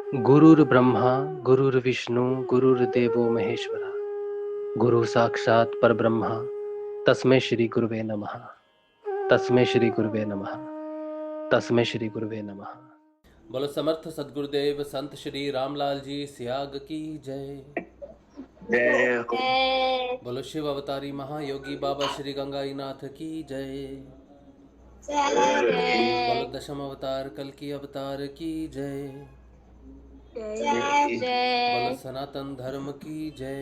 गुरुर्ब्रह्मा गुरुर्विष्णु गुरुर्देवो महेश्वरा गुरु साक्षात परब्रह्मा तस्मै श्री गुरुवे नमः। तस्मै श्री गुरुवे नमः। तस्मै श्री गुरुवे नमः। बोलो समर्थ सदगुरुदेव संत श्री रामलाल जी सियाग की जय। जय हो। बोलो शिव अवतारी महायोगी बाबा श्री गंगाईनाथ की जय। बोलो दशम अवतार कल की अवतार की जय। बोलो सनातन धर्म की जय।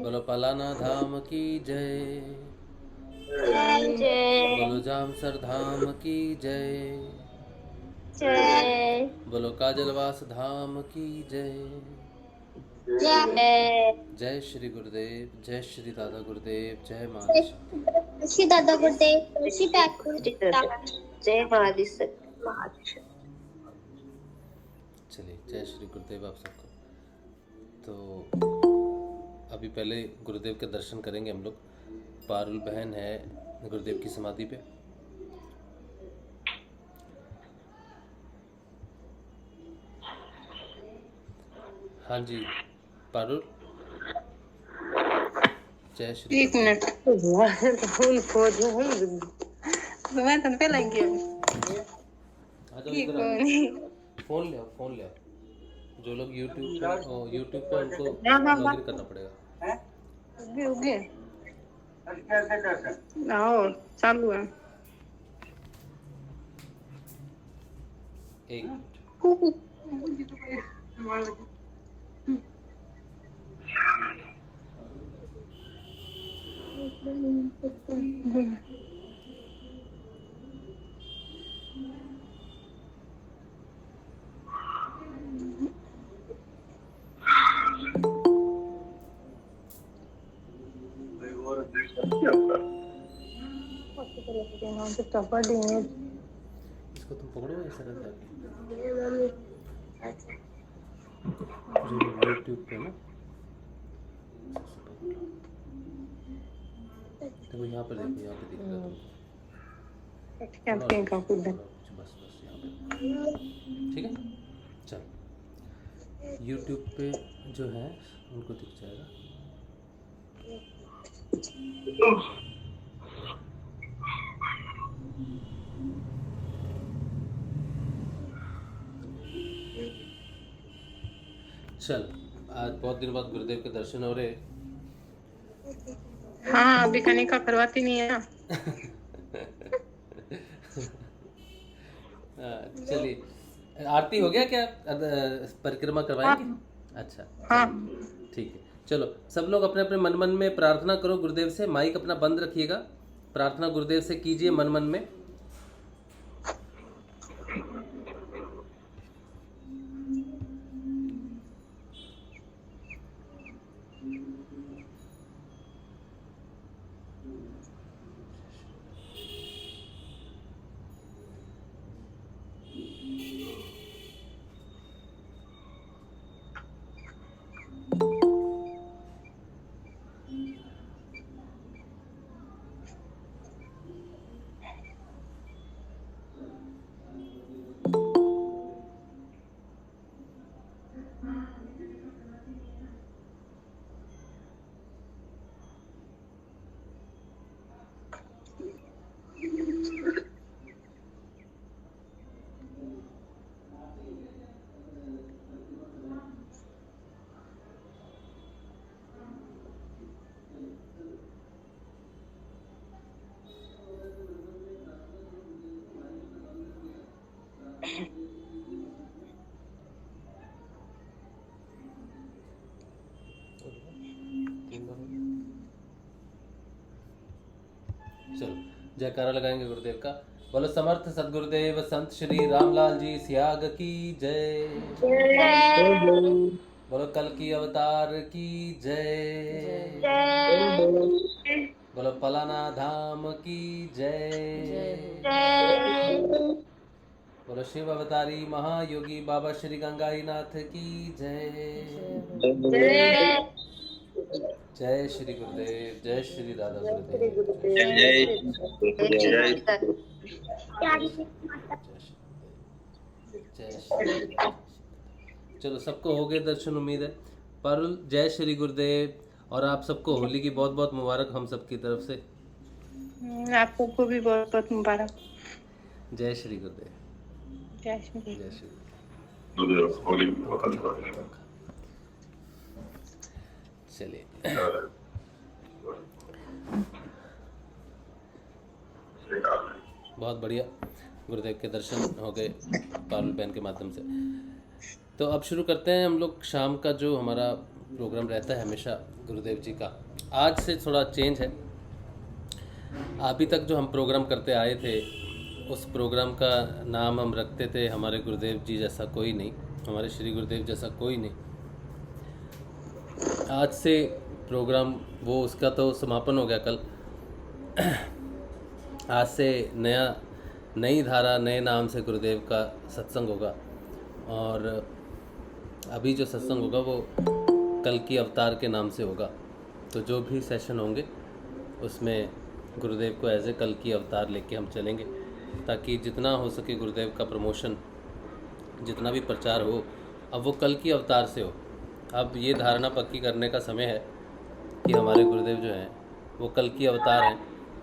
बोलो पलाना धाम की जय। बोलो जामसर धाम की जय। बोलो काजलवास धाम की जय। जय श्री गुरुदेव, जय श्री दादा गुरुदेव, जय माँ आदिशक्ति। श्री दादा गुरुदेव, श्री ठाकुर जय महादिशक्ति। चलिए जय श्री गुरुदेव आप सबको। तो अभी पहले गुरुदेव के दर्शन करेंगे हम लोग। पारुल बहन है गुरुदेव की समाधि पे। हाँ जी पारुल, जय श्री। एक मिनट फूल खोज मैं तन पे लग गया। फोन ले आओ, फोन ले आओ। जो लोग यूट्यूब पे उनको लॉगिन करना पड़ेगा। उगे उगे आओ चालू है। एक इसको तुम पकड़ो ऐसा रहता है जो यूट्यूब पे ना। देखो यहाँ पर, देखो यहाँ पे दिख रहा है तुमको। बस बस यहाँ पे ठीक है। चल यूट्यूब पे जो है उनको दिख जाएगा। चल आज बहुत दिन बाद गुरुदेव के दर्शन हो रहे। हाँ अभी कनिका करवाती नहीं है ना। चलिए आरती हो गया क्या? परिक्रमा करवाएंगे? अच्छा हाँ ठीक है। चलो सब लोग अपने अपने मन मन में प्रार्थना करो गुरुदेव से। माइक अपना बंद रखिएगा। प्रार्थना गुरुदेव से कीजिए मन मन में। चलो जयकारा लगाएंगे गुरुदेव का। बोलो समर्थ सदगुरुदेव संत श्री रामलाल जी सियाग की जय। बोलो कल की अवतार की जय। बोलो पलाना धाम की जय। बोलो शिव अवतारी महायोगी बाबा श्री गंगाईनाथ की जय। जय श्री गुरुदेव, जय श्री दादा गुरुदेव, जय जय श्री। जय श्री। चलो सबको हो गए दर्शन उम्मीद है। पारुल जय श्री गुरुदेव, और आप सबको होली की बहुत बहुत मुबारक हम सबकी तरफ से। आप सबको भी बहुत बहुत मुबारक। जय श्री गुरुदेव। जय श्री। जय श्री चलिए बहुत बढ़िया, गुरुदेव के दर्शन हो गए पारुल बहन के माध्यम से। तो अब शुरू करते हैं हम लोग शाम का जो हमारा प्रोग्राम रहता है हमेशा गुरुदेव जी का। आज से थोड़ा चेंज है। अभी तक जो हम प्रोग्राम करते आए थे उस प्रोग्राम का नाम हम रखते थे हमारे गुरुदेव जी जैसा कोई नहीं, हमारे श्री गुरुदेव जैसा कोई नहीं। आज से प्रोग्राम वो उसका तो समापन हो गया कल। आज से नई धारा नए नाम से गुरुदेव का सत्संग होगा, और अभी जो सत्संग होगा वो कल की अवतार के नाम से होगा। तो जो भी सेशन होंगे उसमें गुरुदेव को एज ए कल की अवतार लेके हम चलेंगे, ताकि जितना हो सके गुरुदेव का प्रमोशन, जितना भी प्रचार हो, अब वो कल की अवतार से हो। अब ये धारणा पक्की करने का समय है कि हमारे गुरुदेव जो हैं वो कल की अवतार हैं।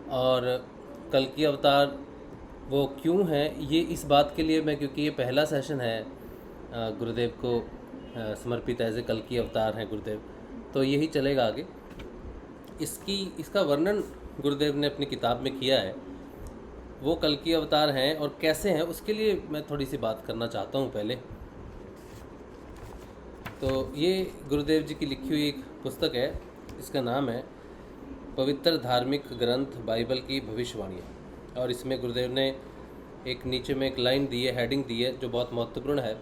और कल की अवतार वो क्यों हैं, ये इस बात के लिए मैं, क्योंकि ये पहला सेशन है गुरुदेव को समर्पित एज ए कल की अवतार हैं गुरुदेव, तो यही चलेगा आगे। इसका वर्णन गुरुदेव ने अपनी किताब में किया है। वो कल की अवतार हैं और कैसे हैं, उसके लिए मैं थोड़ी सी बात करना चाहता हूँ पहले। तो ये गुरुदेव जी की लिखी हुई एक पुस्तक है, इसका नाम है पवित्र धार्मिक ग्रंथ बाइबल की भविष्यवाणियाँ। और इसमें गुरुदेव ने एक नीचे में एक लाइन दी है, हेडिंग दी है, जो बहुत महत्वपूर्ण है।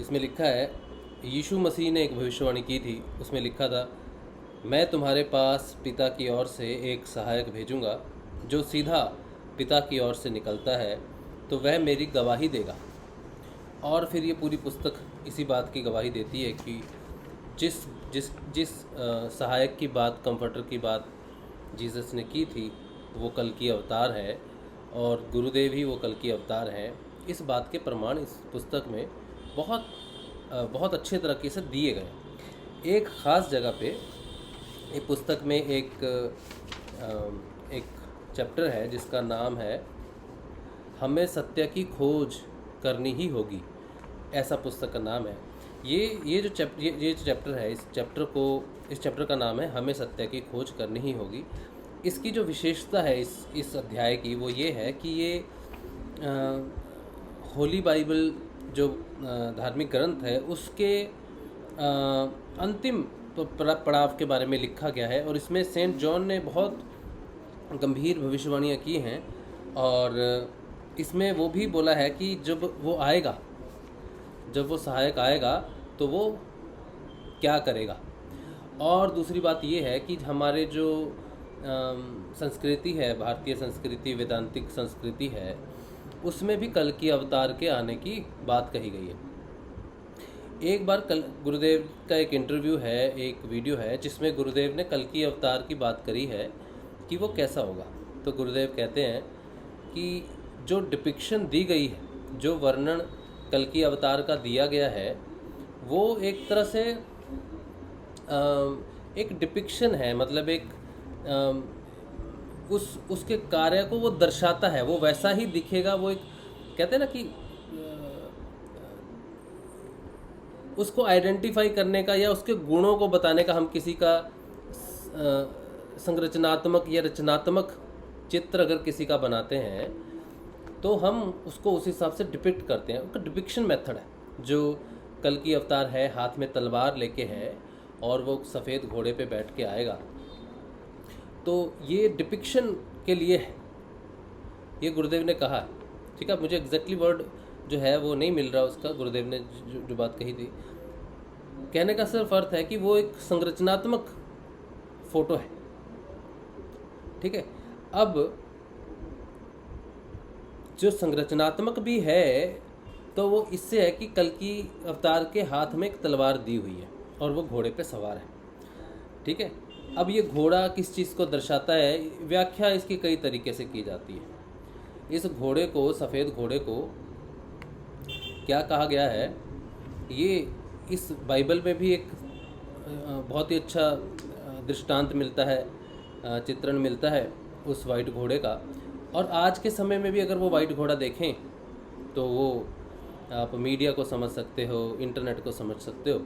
इसमें लिखा है, यीशु मसीह ने एक भविष्यवाणी की थी। उसमें लिखा था, मैं तुम्हारे पास पिता की ओर से एक सहायक भेजूँगा, जो सीधा पिता की ओर से निकलता है, तो वह मेरी गवाही देगा। और फिर ये पूरी पुस्तक इसी बात की गवाही देती है कि जिस सहायक की बात, कंफर्टर की बात जीसस ने की थी, वो कल की अवतार है, और गुरुदेव ही वो कल की अवतार हैं। इस बात के प्रमाण इस पुस्तक में बहुत अच्छे तरीके से दिए गए। एक ख़ास जगह पे एक पुस्तक में एक चैप्टर है जिसका नाम है हमें सत्य की खोज करनी ही होगी, ऐसा पुस्तक का नाम है। ये जो चैप्टर है, इस चैप्टर का नाम है हमें सत्य की खोज करनी ही होगी। इसकी जो विशेषता है इस अध्याय की, वो ये है कि ये होली बाइबल जो धार्मिक ग्रंथ है उसके अंतिम पड़ाव के बारे में लिखा गया है। और इसमें सेंट जॉन ने बहुत गंभीर भविष्यवाणियाँ की हैं, और इसमें वो भी बोला है कि जब वो आएगा, जब वो सहायक आएगा तो वो क्या करेगा। और दूसरी बात ये है कि हमारे जो संस्कृति है, भारतीय संस्कृति, वेदांतिक संस्कृति है, उसमें भी कल की अवतार के आने की बात कही गई है। एक बार कल गुरुदेव का एक इंटरव्यू है, एक वीडियो है, जिसमें गुरुदेव ने कल की अवतार की बात करी है कि वो कैसा होगा। तो गुरुदेव कहते हैं कि जो डिपिक्शन दी गई है, जो वर्णन कल की अवतार का दिया गया है, वो एक तरह से एक डिपिक्शन है, मतलब एक उसके कार्य को वो दर्शाता है, वो वैसा ही दिखेगा। वो एक कहते हैं ना कि उसको आइडेंटिफाई करने का या उसके गुणों को बताने का, हम किसी का संरचनात्मक या रचनात्मक चित्र अगर किसी का बनाते हैं तो हम उसको उस हिसाब से डिपिक्ट करते हैं। उसका डिपिक्शन मेथड है। जो कल की अवतार है, हाथ में तलवार लेके है और वो सफ़ेद घोड़े पे बैठ के आएगा, तो ये डिपिक्शन के लिए है, ये गुरुदेव ने कहा है। ठीक है, मुझे एग्जैक्टली वर्ड जो है वो नहीं मिल रहा उसका, गुरुदेव ने जो बात कही थी, कहने का सिर्फ अर्थ है कि वो एक संरचनात्मक फोटो है। ठीक है, अब जो संरचनात्मक भी है तो वो इससे है कि कल की अवतार के हाथ में एक तलवार दी हुई है और वो घोड़े पे सवार है। ठीक है, अब ये घोड़ा किस चीज़ को दर्शाता है, व्याख्या इसकी कई तरीके से की जाती है। इस घोड़े को, सफ़ेद घोड़े को क्या कहा गया है, ये इस बाइबल में भी एक बहुत ही अच्छा दृष्टांत मिलता है, चित्रण मिलता है उस वाइट घोड़े का। और आज के समय में भी अगर वो वाइट घोड़ा देखें तो वो आप मीडिया को समझ सकते हो, इंटरनेट को समझ सकते हो,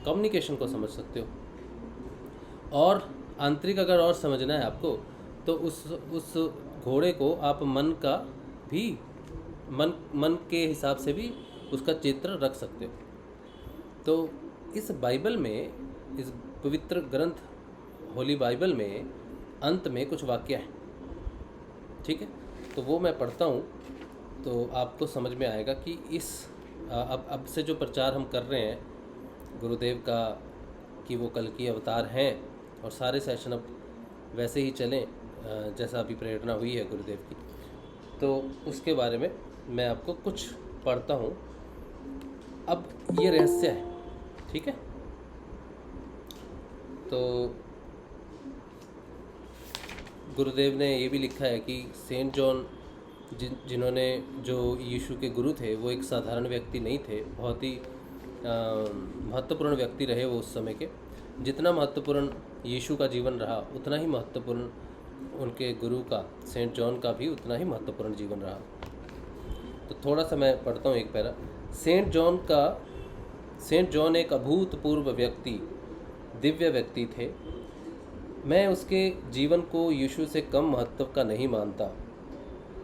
कम्युनिकेशन को समझ सकते हो। और आंतरिक अगर और समझना है आपको तो उस घोड़े को आप मन का भी मन के हिसाब से भी उसका चित्र रख सकते हो। तो इस बाइबल में, इस पवित्र ग्रंथ होली बाइबल में अंत में कुछ वाक्य हैं, ठीक है। तो वो मैं पढ़ता हूँ तो आपको समझ में आएगा कि इस अब से जो प्रचार हम कर रहे हैं गुरुदेव का कि वो कल की अवतार हैं, और सारे सेशन अब वैसे ही चलें जैसा अभी प्रेरणा हुई है गुरुदेव की, तो उसके बारे में मैं आपको कुछ पढ़ता हूँ। अब ये रहस्य है, ठीक है। तो गुरुदेव ने ये भी लिखा है कि सेंट जॉन जिन्होंने जो यीशु के गुरु थे वो एक साधारण व्यक्ति नहीं थे, बहुत ही महत्वपूर्ण व्यक्ति रहे वो उस समय के। जितना महत्वपूर्ण यीशु का जीवन रहा उतना ही महत्वपूर्ण उनके गुरु का, सेंट जॉन का भी उतना ही महत्वपूर्ण जीवन रहा। तो थोड़ा सा मैं पढ़ता हूँ एक पैरा। सेंट जॉन एक अभूतपूर्व व्यक्ति, दिव्य व्यक्ति थे। मैं उसके जीवन को यीशु से कम महत्व का नहीं मानता।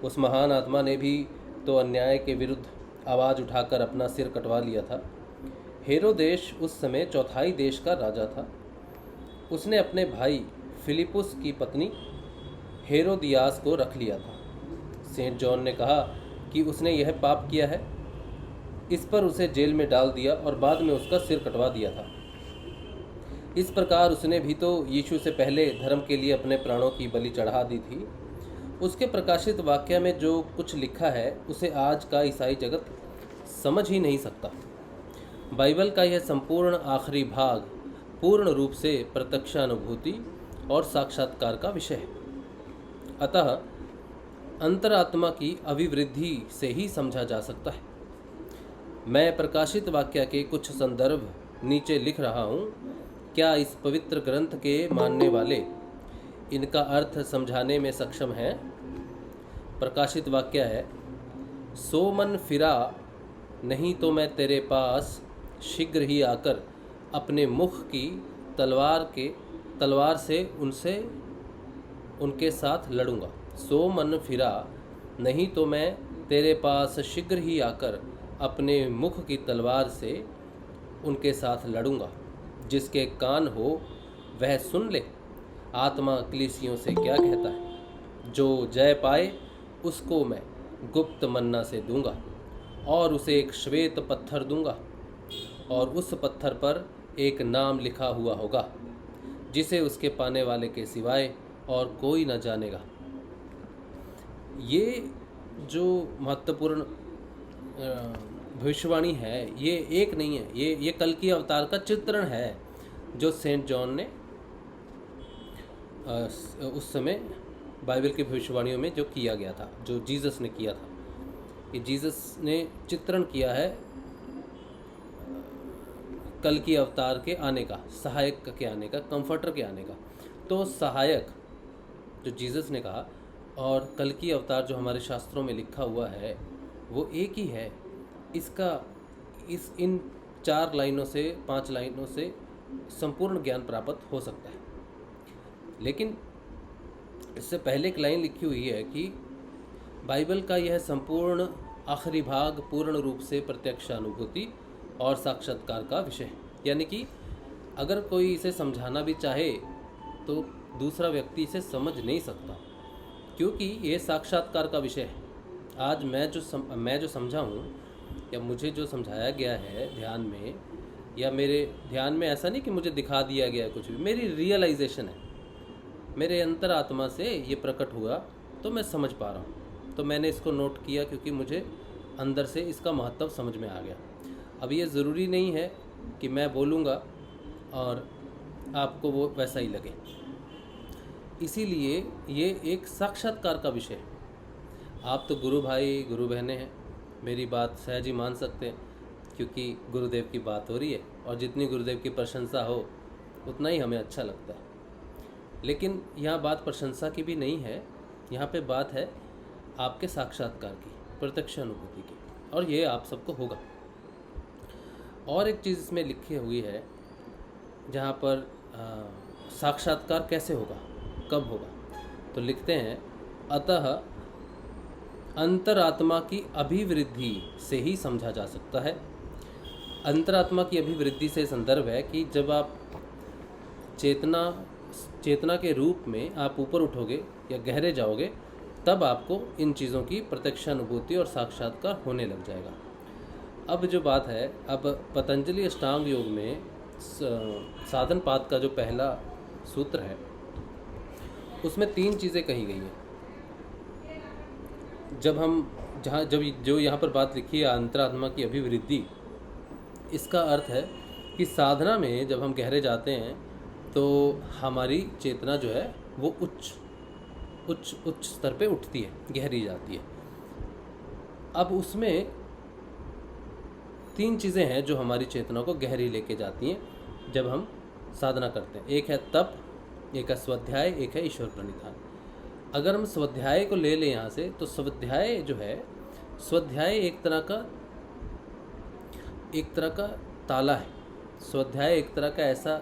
उस महान आत्मा ने भी तो अन्याय के विरुद्ध आवाज़ उठाकर अपना सिर कटवा लिया था। हेरोदेश उस समय चौथाई देश का राजा था। उसने अपने भाई फिलिपुस की पत्नी हेरोदियास को रख लिया था। सेंट जॉन ने कहा कि उसने यह पाप किया है। इस पर उसे जेल में डाल दिया और बाद में उसका सिर कटवा दिया था। इस प्रकार उसने भी तो यीशु से पहले धर्म के लिए अपने प्राणों की बलि चढ़ा दी थी। उसके प्रकाशित वाक्य में जो कुछ लिखा है उसे आज का ईसाई जगत समझ ही नहीं सकता। बाइबल का यह संपूर्ण आखिरी भाग पूर्ण रूप से प्रत्यक्षानुभूति और साक्षात्कार का विषय है। अतः अंतरात्मा की अभिवृद्धि से ही समझा जा सकता है। मैं प्रकाशित वाक्य के कुछ संदर्भ नीचे लिख रहा हूँ। क्या इस पवित्र ग्रंथ के मानने वाले इनका अर्थ समझाने में सक्षम हैं? प्रकाशित वाक्य है, सो मन फिरा, नहीं तो मैं तेरे पास शीघ्र ही आकर अपने मुख की तलवार से उनके साथ लड़ूंगा। सो मन फिरा, नहीं तो मैं तेरे पास शीघ्र ही आकर अपने मुख की तलवार से उनके साथ लड़ूंगा। जिसके कान हो वह सुन ले, आत्मा कलीसियों से क्या कहता है। जो जय पाए उसको मैं गुप्त मन्ना से दूंगा और उसे एक श्वेत पत्थर दूंगा, और उस पत्थर पर एक नाम लिखा हुआ होगा जिसे उसके पाने वाले के सिवाय और कोई न जानेगा। ये जो महत्वपूर्ण भविष्यवाणी है ये एक नहीं है, ये कल की अवतार का चित्रण है जो सेंट जॉन ने उस समय बाइबल की भविष्यवाणियों में जो किया गया था, जो जीसस ने किया था। कि जीसस ने चित्रण किया है कल की अवतार के आने का, सहायक के आने का, कंफर्टर के आने का। तो सहायक जो जीसस ने कहा और कल की अवतार जो हमारे शास्त्रों में लिखा हुआ है वो एक ही है। इसका इन 4 लाइनों से 5 लाइनों से संपूर्ण ज्ञान प्राप्त हो सकता है। लेकिन इससे पहले एक लाइन लिखी हुई है कि बाइबल का यह संपूर्ण आखिरी भाग पूर्ण रूप से प्रत्यक्षानुभूति और साक्षात्कार का विषय है। यानी कि अगर कोई इसे समझाना भी चाहे तो दूसरा व्यक्ति इसे समझ नहीं सकता, क्योंकि ये साक्षात्कार का विषय है। आज मैं जो समझा हूँ या मुझे जो समझाया गया है ध्यान में, या मेरे ध्यान में ऐसा नहीं कि मुझे दिखा दिया गया कुछ भी, मेरी रियलाइजेशन है, मेरे अंतरात्मा से ये प्रकट हुआ तो मैं समझ पा रहा हूँ। तो मैंने इसको नोट किया क्योंकि मुझे अंदर से इसका महत्व समझ में आ गया। अब ये ज़रूरी नहीं है कि मैं बोलूँगा और आपको वो वैसा ही लगे, इसीलिए ये एक साक्षात्कार का विषय है। आप तो गुरु भाई गुरु बहनें हैं, मेरी बात सहज ही मान सकते हैं, क्योंकि गुरुदेव की बात हो रही है और जितनी गुरुदेव की प्रशंसा हो उतना ही हमें अच्छा लगता है। लेकिन यहाँ बात प्रशंसा की भी नहीं है, यहाँ पे बात है आपके साक्षात्कार की, प्रत्यक्ष अनुभूति की, और ये आप सबको होगा। और एक चीज़ इसमें लिखी हुई है जहाँ पर साक्षात्कार कैसे होगा, कब होगा, तो लिखते हैं अतः अंतरात्मा की अभिवृद्धि से ही समझा जा सकता है। अंतरात्मा की अभिवृद्धि से संदर्भ है कि जब आप चेतना के रूप में आप ऊपर उठोगे या गहरे जाओगे, तब आपको इन चीज़ों की प्रत्यक्ष अनुभूति और साक्षात्कार होने लग जाएगा। अब जो बात है, अब पतंजलि अष्टांग योग में साधन पाद का जो पहला सूत्र है उसमें 3 चीज़ें कही गई हैं। जो यहाँ पर बात लिखी है अंतरात्मा की अभिवृद्धि, इसका अर्थ है कि साधना में जब हम गहरे जाते हैं तो हमारी चेतना जो है वो उच्च स्तर पे उठती है, गहरी जाती है। अब उसमें 3 चीज़ें हैं जो हमारी चेतना को गहरी लेके जाती हैं जब हम साधना करते हैं। एक है तप, एक है स्वाध्याय, एक है ईश्वर प्रणिधान। अगर हम स्वाध्याय को ले लें यहाँ से, तो स्वाध्याय जो है, स्वाध्याय एक तरह का ताला है। स्वाध्याय एक तरह का ऐसा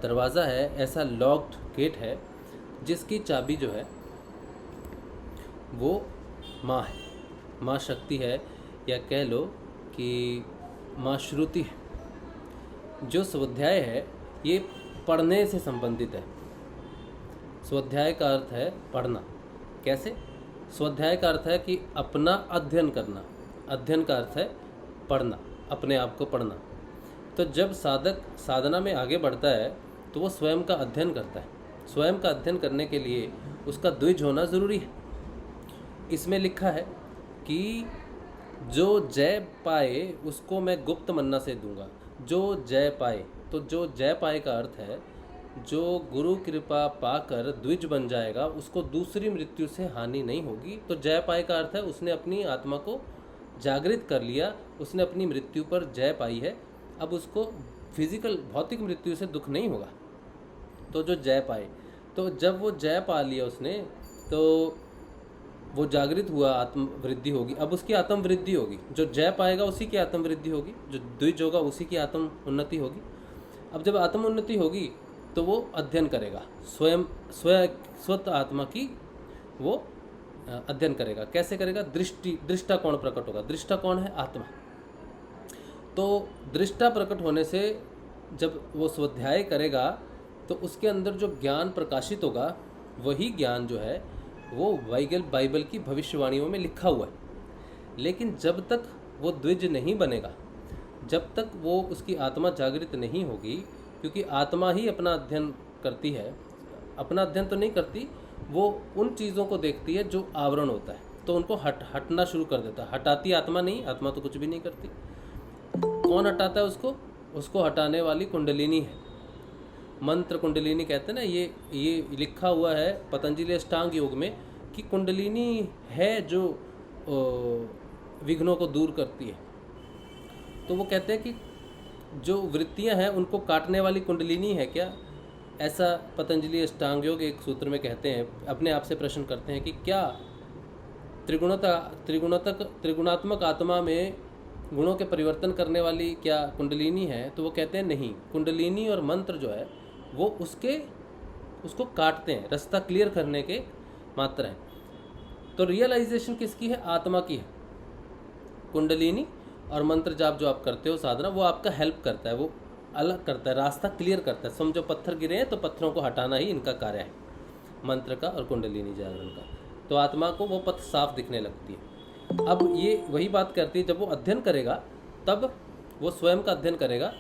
दरवाज़ा है, ऐसा लॉक्ड गेट है जिसकी चाबी जो है वो माँ है, माँ शक्ति है, या कह लो कि माँ श्रुति है। जो स्वाध्याय है ये पढ़ने से संबंधित है। स्वाध्याय का अर्थ है पढ़ना। कैसे? स्वाध्याय का अर्थ है कि अपना अध्ययन करना, अध्ययन का अर्थ है पढ़ना, अपने आप को पढ़ना। तो जब साधक साधना में आगे बढ़ता है तो वो स्वयं का अध्ययन करता है। स्वयं का अध्ययन करने के लिए उसका द्विज होना ज़रूरी है। इसमें लिखा है कि जो जय पाए उसको मैं गुप्त मन्ना से दूंगा। जो जय पाए, तो जो जय पाए का अर्थ है जो गुरु कृपा पाकर द्विज बन जाएगा उसको दूसरी मृत्यु से हानि नहीं होगी। तो जय पाए का अर्थ है उसने अपनी आत्मा को जागृत कर लिया, उसने अपनी मृत्यु पर जय पाई है, अब उसको फिजिकल भौतिक मृत्यु से दुख नहीं होगा। तो जो जय पाए, तो जब वो जय पा लिया उसने, तो वो जागृत हुआ, आत्म वृद्धि होगी। अब उसकी आत्म वृद्धि होगी। जो जय पाएगा उसी की आत्म वृद्धि होगी, जो द्विज होगा उसी की आत्म उन्नति होगी। अब जब आत्म उन्नति होगी तो वो अध्ययन करेगा, स्वतः आत्मा की वो अध्ययन करेगा। कैसे करेगा? दृष्टा कौन प्रकट होगा। दृष्टा कौन है? आत्मा। तो दृष्टा प्रकट होने से जब वो स्वाध्याय करेगा तो उसके अंदर जो ज्ञान प्रकाशित होगा वही ज्ञान जो है वो बाइबल की भविष्यवाणियों में लिखा हुआ है। लेकिन जब तक वो द्विज नहीं बनेगा, जब तक वो उसकी आत्मा जागृत नहीं होगी, क्योंकि आत्मा ही अपना अध्ययन करती है, अपना अध्ययन तो नहीं करती, वो उन चीज़ों को देखती है जो आवरण होता है, तो उनको हटना शुरू कर देता है। हटाती आत्मा नहीं, आत्मा तो कुछ भी नहीं करती। कौन हटाता है उसको? उसको हटाने वाली कुंडलिनी है। मंत्र कुंडलिनी कहते हैं ना, ये लिखा हुआ है पतंजलि अष्टांग योग में कि कुंडलिनी है जो विघ्नों को दूर करती है। तो वो कहते हैं कि जो वृत्तियां हैं उनको काटने वाली कुंडलिनी है क्या? ऐसा पतंजलि अष्टांग योग एक सूत्र में कहते हैं। अपने आप से प्रश्न करते हैं कि क्या त्रिगुणात्मक आत्मा में गुणों के परिवर्तन करने वाली क्या कुंडलिनी है? तो वो कहते हैं नहीं, कुंडलिनी और मंत्र जो है वो उसको काटते हैं, रास्ता क्लियर करने के मात्र हैं। तो रियलाइजेशन किसकी है? आत्मा की है। कुंडलिनी और मंत्र जाप जो आप करते हो साधना, वो आपका हेल्प करता है, वो अलग करता है, रास्ता क्लियर करता है। समझो पत्थर गिरे हैं तो पत्थरों को हटाना ही इनका कार्य है, मंत्र का और कुंडलिनी जागरण का। तो आत्मा को वो पथ साफ दिखने लगती है। अब ये वही बात करती है, जब वो अध्ययन करेगा तब वो स्वयं का अध्ययन करेगा।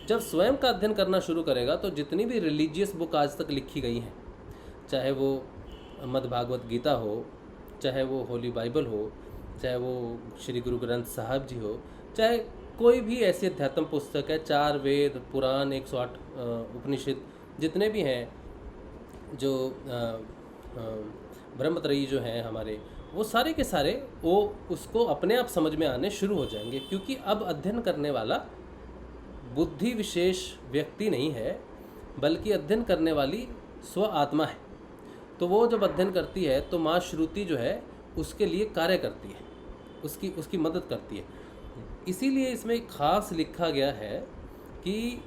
जब स्वयं का अध्ययन करना शुरू करेगा तो जितनी भी रिलीजियस बुक आज तक लिखी गई हैं, चाहे वो मद्भागवत गीता हो, चाहे वो होली बाइबल हो, चाहे वो श्री गुरु ग्रंथ साहब जी हो, चाहे कोई भी ऐसी अध्यात्म पुस्तक है, 4 वेद, पुराण, 108 उपनिषद, जितने भी हैं जो ब्रह्मत्रयी जो हैं हमारे, वो सारे के सारे वो उसको अपने आप समझ में आने शुरू हो जाएंगे, क्योंकि अब अध्ययन करने वाला बुद्धि विशेष व्यक्ति नहीं है, बल्कि अध्ययन करने वाली स्व आत्मा है। तो वो जब अध्ययन करती है तो माँ श्रुति जो है उसके लिए कार्य करती है, उसकी मदद करती है। इसीलिए इसमें एक खास लिखा गया है कि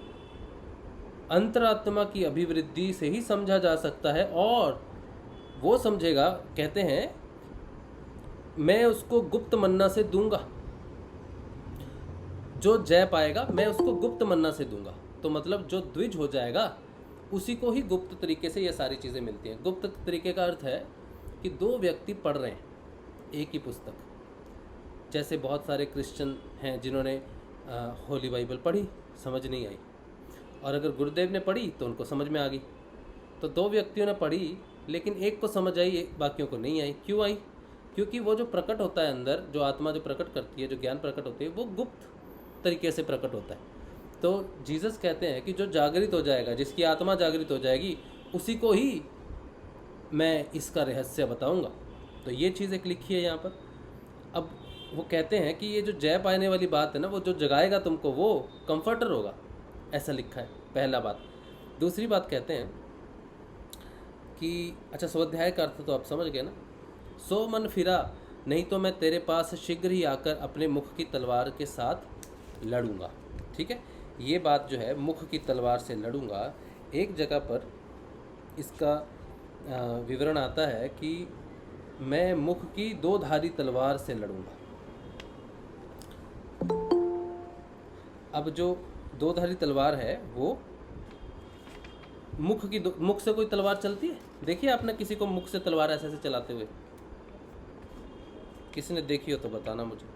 अंतरात्मा की अभिवृद्धि से ही समझा जा सकता है, और वो समझेगा, कहते हैं मैं उसको गुप्त मन्ना से दूंगा, जो जय पाएगा मैं उसको गुप्त मन्ना से दूंगा। तो मतलब जो द्विज हो जाएगा उसी को ही गुप्त तरीके से ये सारी चीज़ें मिलती हैं। गुप्त तरीके का अर्थ है कि दो व्यक्ति पढ़ रहे हैं एक ही पुस्तक। जैसे बहुत सारे क्रिश्चियन हैं जिन्होंने होली बाइबल पढ़ी, समझ नहीं आई, और अगर गुरुदेव ने पढ़ी तो उनको समझ में आ गई। तो दो व्यक्तियों ने पढ़ी, लेकिन एक को समझ आई, बाकियों को नहीं आई। क्यों आई? क्योंकि वो जो प्रकट होता है अंदर, जो आत्मा जो प्रकट करती है, जो ज्ञान प्रकट होती है, वो गुप्त तरीके से प्रकट होता है। तो जीसस कहते हैं कि जो जागृत हो जाएगा, जिसकी आत्मा जागृत हो जाएगी, उसी को ही मैं इसका रहस्य बताऊंगा। तो ये चीज़ एक लिखी है यहाँ पर। अब वो कहते हैं कि ये जो जय पाने वाली बात है ना, वो जो जगाएगा तुमको वो कंफर्टर होगा, ऐसा लिखा है, पहला बात। दूसरी बात कहते हैं कि अच्छा, स्वाध्याय का अर्थ तो आप समझ गए ना। सो मन फिरा, नहीं तो मैं तेरे पास शीघ्र ही आकर अपने मुख की तलवार के साथ लड़ूंगा। ठीक है, ये बात जो है मुख की तलवार से लड़ूंगा, एक जगह पर इसका विवरण आता है कि मैं मुख की दो धारी तलवार से लड़ूंगा। अब जो दो धारी तलवार है वो मुख से कोई तलवार चलती है? देखिए आपने किसी को मुख से तलवार ऐसे ऐसे चलाते हुए? किसी ने देखी हो तो बताना मुझे।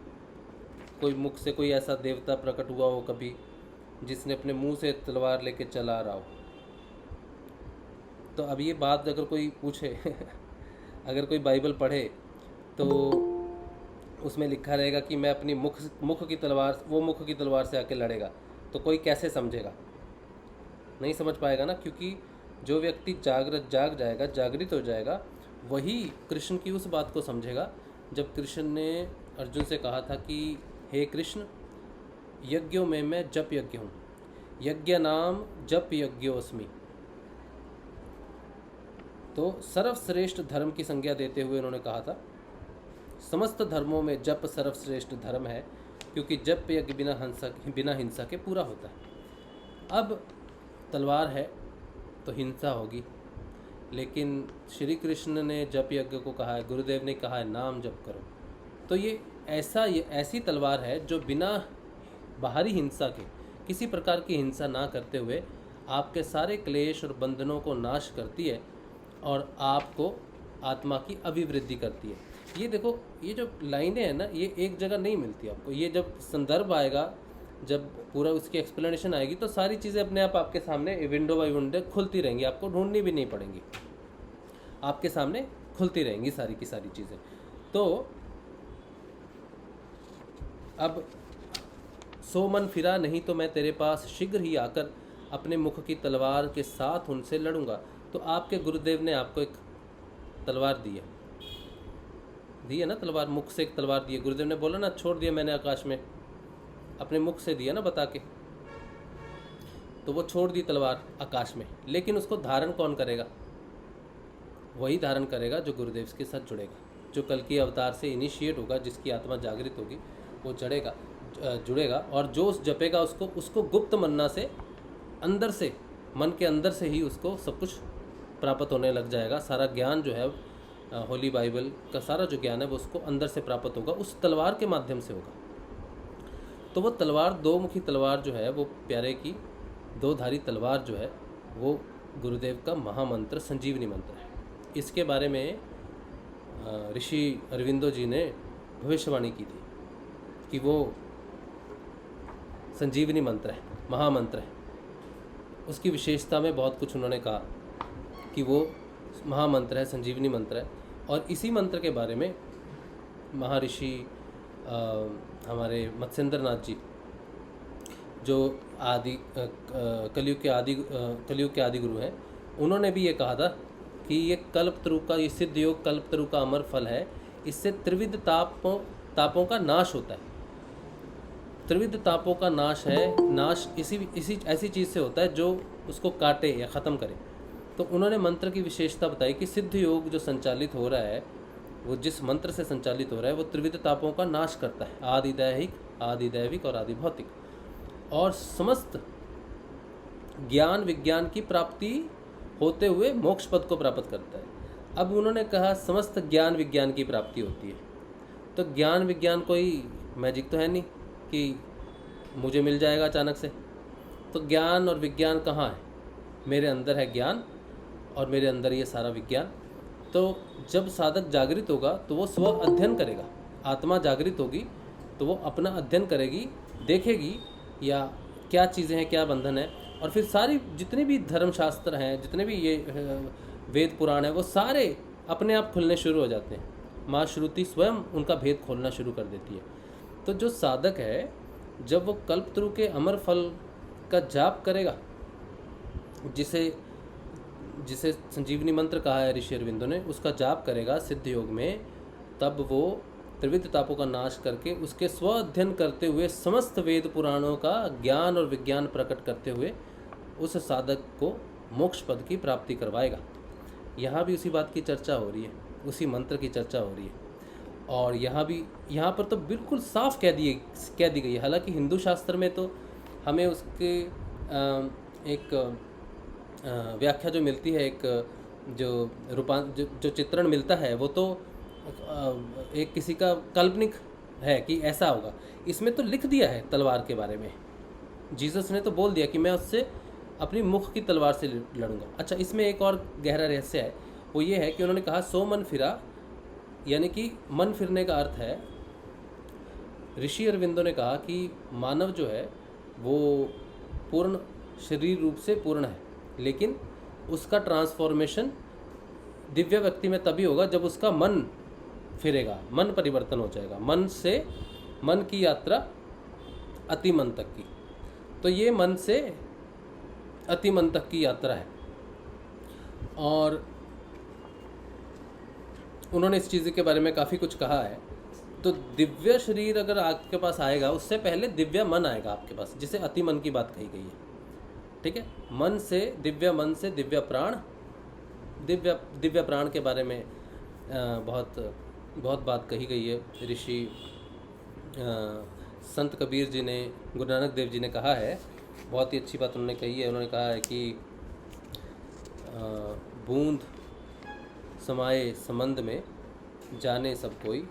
कोई मुख से कोई ऐसा देवता प्रकट हुआ हो कभी जिसने अपने मुंह से तलवार लेके चला रहा हो? तो अब ये बात अगर कोई पूछे अगर कोई बाइबल पढ़े तो उसमें लिखा रहेगा कि मैं अपनी मुख की तलवार, वो मुख की तलवार से आके लड़ेगा, तो कोई कैसे समझेगा? नहीं समझ पाएगा ना, क्योंकि जो व्यक्ति जागृत हो जाएगा, वही कृष्ण की उस बात को समझेगा जब कृष्ण ने अर्जुन से कहा था कि हे कृष्ण, यज्ञों में मैं जप यज्ञ हूँ, यज्ञ नाम जप यज्ञोस्मि। तो सर्वश्रेष्ठ धर्म की संज्ञा देते हुए उन्होंने कहा था समस्त धर्मों में जप सर्वश्रेष्ठ धर्म है, क्योंकि जप यज्ञ बिना हिंसा के पूरा होता है। अब तलवार है तो हिंसा होगी, लेकिन श्री कृष्ण ने जप यज्ञ को कहा है, गुरुदेव ने कहा है नाम जप करो। तो ये ऐसी तलवार है जो बिना बाहरी हिंसा के, किसी प्रकार की हिंसा ना करते हुए आपके सारे क्लेश और बंधनों को नाश करती है और आपको आत्मा की अभिवृद्धि करती है। ये देखो, ये जो लाइनें हैं ना, ये एक जगह नहीं मिलती आपको। ये जब संदर्भ आएगा, जब पूरा उसकी एक्सप्लेनेशन आएगी, तो सारी चीज़ें अपने आप आपके सामने विंडो बाय विंडो खुलती रहेंगी, आपको ढूंढनी भी नहीं पड़ेंगी, आपके सामने खुलती रहेंगी सारी की सारी चीज़ें। तो अब सो मन फिरा, नहीं तो मैं तेरे पास शीघ्र ही आकर अपने मुख की तलवार के साथ उनसे लड़ूंगा। तो आपके गुरुदेव ने आपको एक तलवार दी है ना, तलवार, मुख से एक तलवार दी है। गुरुदेव ने बोला ना, छोड़ दिया मैंने आकाश में, अपने मुख से दिया ना बता के, तो वो छोड़ दी तलवार आकाश में। लेकिन उसको धारण कौन करेगा? वही धारण करेगा जो गुरुदेव के साथ जुड़ेगा, जो कल की अवतार से इनिशिएट होगा, जिसकी आत्मा जागृत होगी, वो जुड़ेगा। और जो जपेगा उसको गुप्त मन्ना से, अंदर से, मन के अंदर से ही उसको सब कुछ प्राप्त होने लग जाएगा। सारा ज्ञान जो है, होली बाइबल का सारा जो ज्ञान है, वो उसको अंदर से प्राप्त होगा, उस तलवार के माध्यम से होगा। तो वो तलवार, दो मुखी तलवार जो है, वो प्यारे की दो धारी तलवार जो है, वो गुरुदेव का महामंत्र संजीवनी मंत्र है। इसके बारे में ऋषि अरविंदो जी ने भविष्यवाणी की थी कि वो संजीवनी मंत्र है, महामंत्र है। उसकी विशेषता में बहुत कुछ उन्होंने कहा कि वो महामंत्र है, संजीवनी मंत्र है। और इसी मंत्र के बारे में महर्षि हमारे मत्स्येंद्र नाथ जी, जो कलयुग के आदि गुरु हैं, उन्होंने भी ये कहा था कि ये कल्पतरु का, ये सिद्ध योग कल्पतरु का अमर फल है। इससे त्रिविध तापों का नाश होता है। त्रिविध तापों का नाश है, नाश इसी ऐसी चीज़ से होता है जो उसको काटे या ख़त्म करे। तो उन्होंने मंत्र की विशेषता बताई कि सिद्ध योग जो संचालित हो रहा है, वो जिस मंत्र से संचालित हो रहा है वो त्रिविध तापों का नाश करता है, आदिदैहिक, आदिदैविक और आदि भौतिक, और समस्त ज्ञान विज्ञान की प्राप्ति होते हुए मोक्ष पद को प्राप्त करता है। अब उन्होंने कहा समस्त ज्ञान विज्ञान की प्राप्ति होती है, तो ज्ञान विज्ञान कोई मैजिक तो है नहीं कि मुझे मिल जाएगा अचानक से। तो ज्ञान और विज्ञान कहाँ है? मेरे अंदर है ज्ञान और मेरे अंदर ये सारा विज्ञान। तो जब साधक जागृत होगा तो वो स्व अध्ययन करेगा, आत्मा जागृत होगी तो वो अपना अध्ययन करेगी, देखेगी या क्या चीज़ें हैं, क्या बंधन है, और फिर सारी जितने भी धर्मशास्त्र हैं, जितने भी ये वेद पुराण हैं, वो सारे अपने आप खुलने शुरू हो जाते हैं। माँ श्रुति स्वयं उनका भेद खोलना शुरू कर देती है। तो जो साधक है, जब वो कल्पतरु के अमर फल का जाप करेगा, जिसे संजीवनी मंत्र कहा है ऋषि अरविंदो ने, उसका जाप करेगा सिद्ध योग में, तब वो त्रिविध तापों का नाश करके उसके स्व अध्ययन करते हुए समस्त वेद पुराणों का ज्ञान और विज्ञान प्रकट करते हुए उस साधक को मोक्ष पद की प्राप्ति करवाएगा। यहाँ भी उसी बात की चर्चा हो रही है, उसी मंत्र की चर्चा हो रही है। और यहाँ पर तो बिल्कुल साफ कह दी गई है। हालांकि हिंदू शास्त्र में तो हमें उसके एक व्याख्या जो मिलती है, एक जो चित्रण मिलता है, वो तो एक किसी का काल्पनिक है कि ऐसा होगा। इसमें तो लिख दिया है तलवार के बारे में, जीसस ने तो बोल दिया कि मैं उससे अपनी मुख की तलवार से लड़ूंगा। अच्छा, इसमें एक और गहरा रहस्य है, वो ये है कि उन्होंने कहा सो मन फिरा, यानी कि मन फिरने का अर्थ है, ऋषि अरविंदो ने कहा कि मानव जो है वो पूर्ण शरीर रूप से पूर्ण है, लेकिन उसका ट्रांसफॉर्मेशन दिव्य व्यक्ति में तभी होगा जब उसका मन फिरेगा, मन परिवर्तन हो जाएगा, मन से मन की यात्रा अति मन तक की। तो ये मन से अति मन तक की यात्रा है। और उन्होंने इस चीज़ के बारे में काफ़ी कुछ कहा है। तो दिव्य शरीर अगर आपके पास आएगा, उससे पहले दिव्य मन आएगा आपके पास, जिसे अति मन की बात कही गई है। ठीक है, मन से दिव्य प्राण, दिव्य प्राण के बारे में बहुत बात कही गई है। ऋषि संत कबीर जी ने, गुरु नानक देव जी ने कहा है, बहुत ही अच्छी बात उन्होंने कही है। उन्होंने कहा है कि बूंद समाये समंद में जाने सब कोई,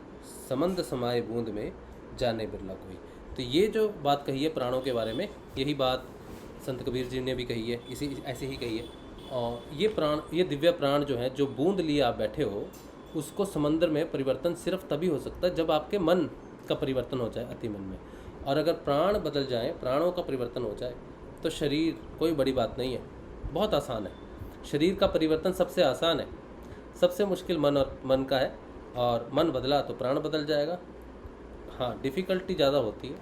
समंद समाये बूंद में जाने बिरला कोई। तो ये जो बात कही है प्राणों के बारे में, यही बात संत कबीर जी ने भी कही है, ऐसे ही कही है। और ये प्राण, ये दिव्य प्राण जो है, जो बूंद लिए आप बैठे हो, उसको समंदर में परिवर्तन सिर्फ तभी हो सकता है जब आपके मन का परिवर्तन हो जाए अति मन में। और अगर प्राण बदल जाए, प्राणों का परिवर्तन हो जाए, तो शरीर कोई बड़ी बात नहीं है, बहुत आसान है। शरीर का परिवर्तन सबसे आसान है, सबसे मुश्किल मन का है। और मन बदला तो प्राण बदल जाएगा। हाँ, डिफ़िकल्टी ज़्यादा होती है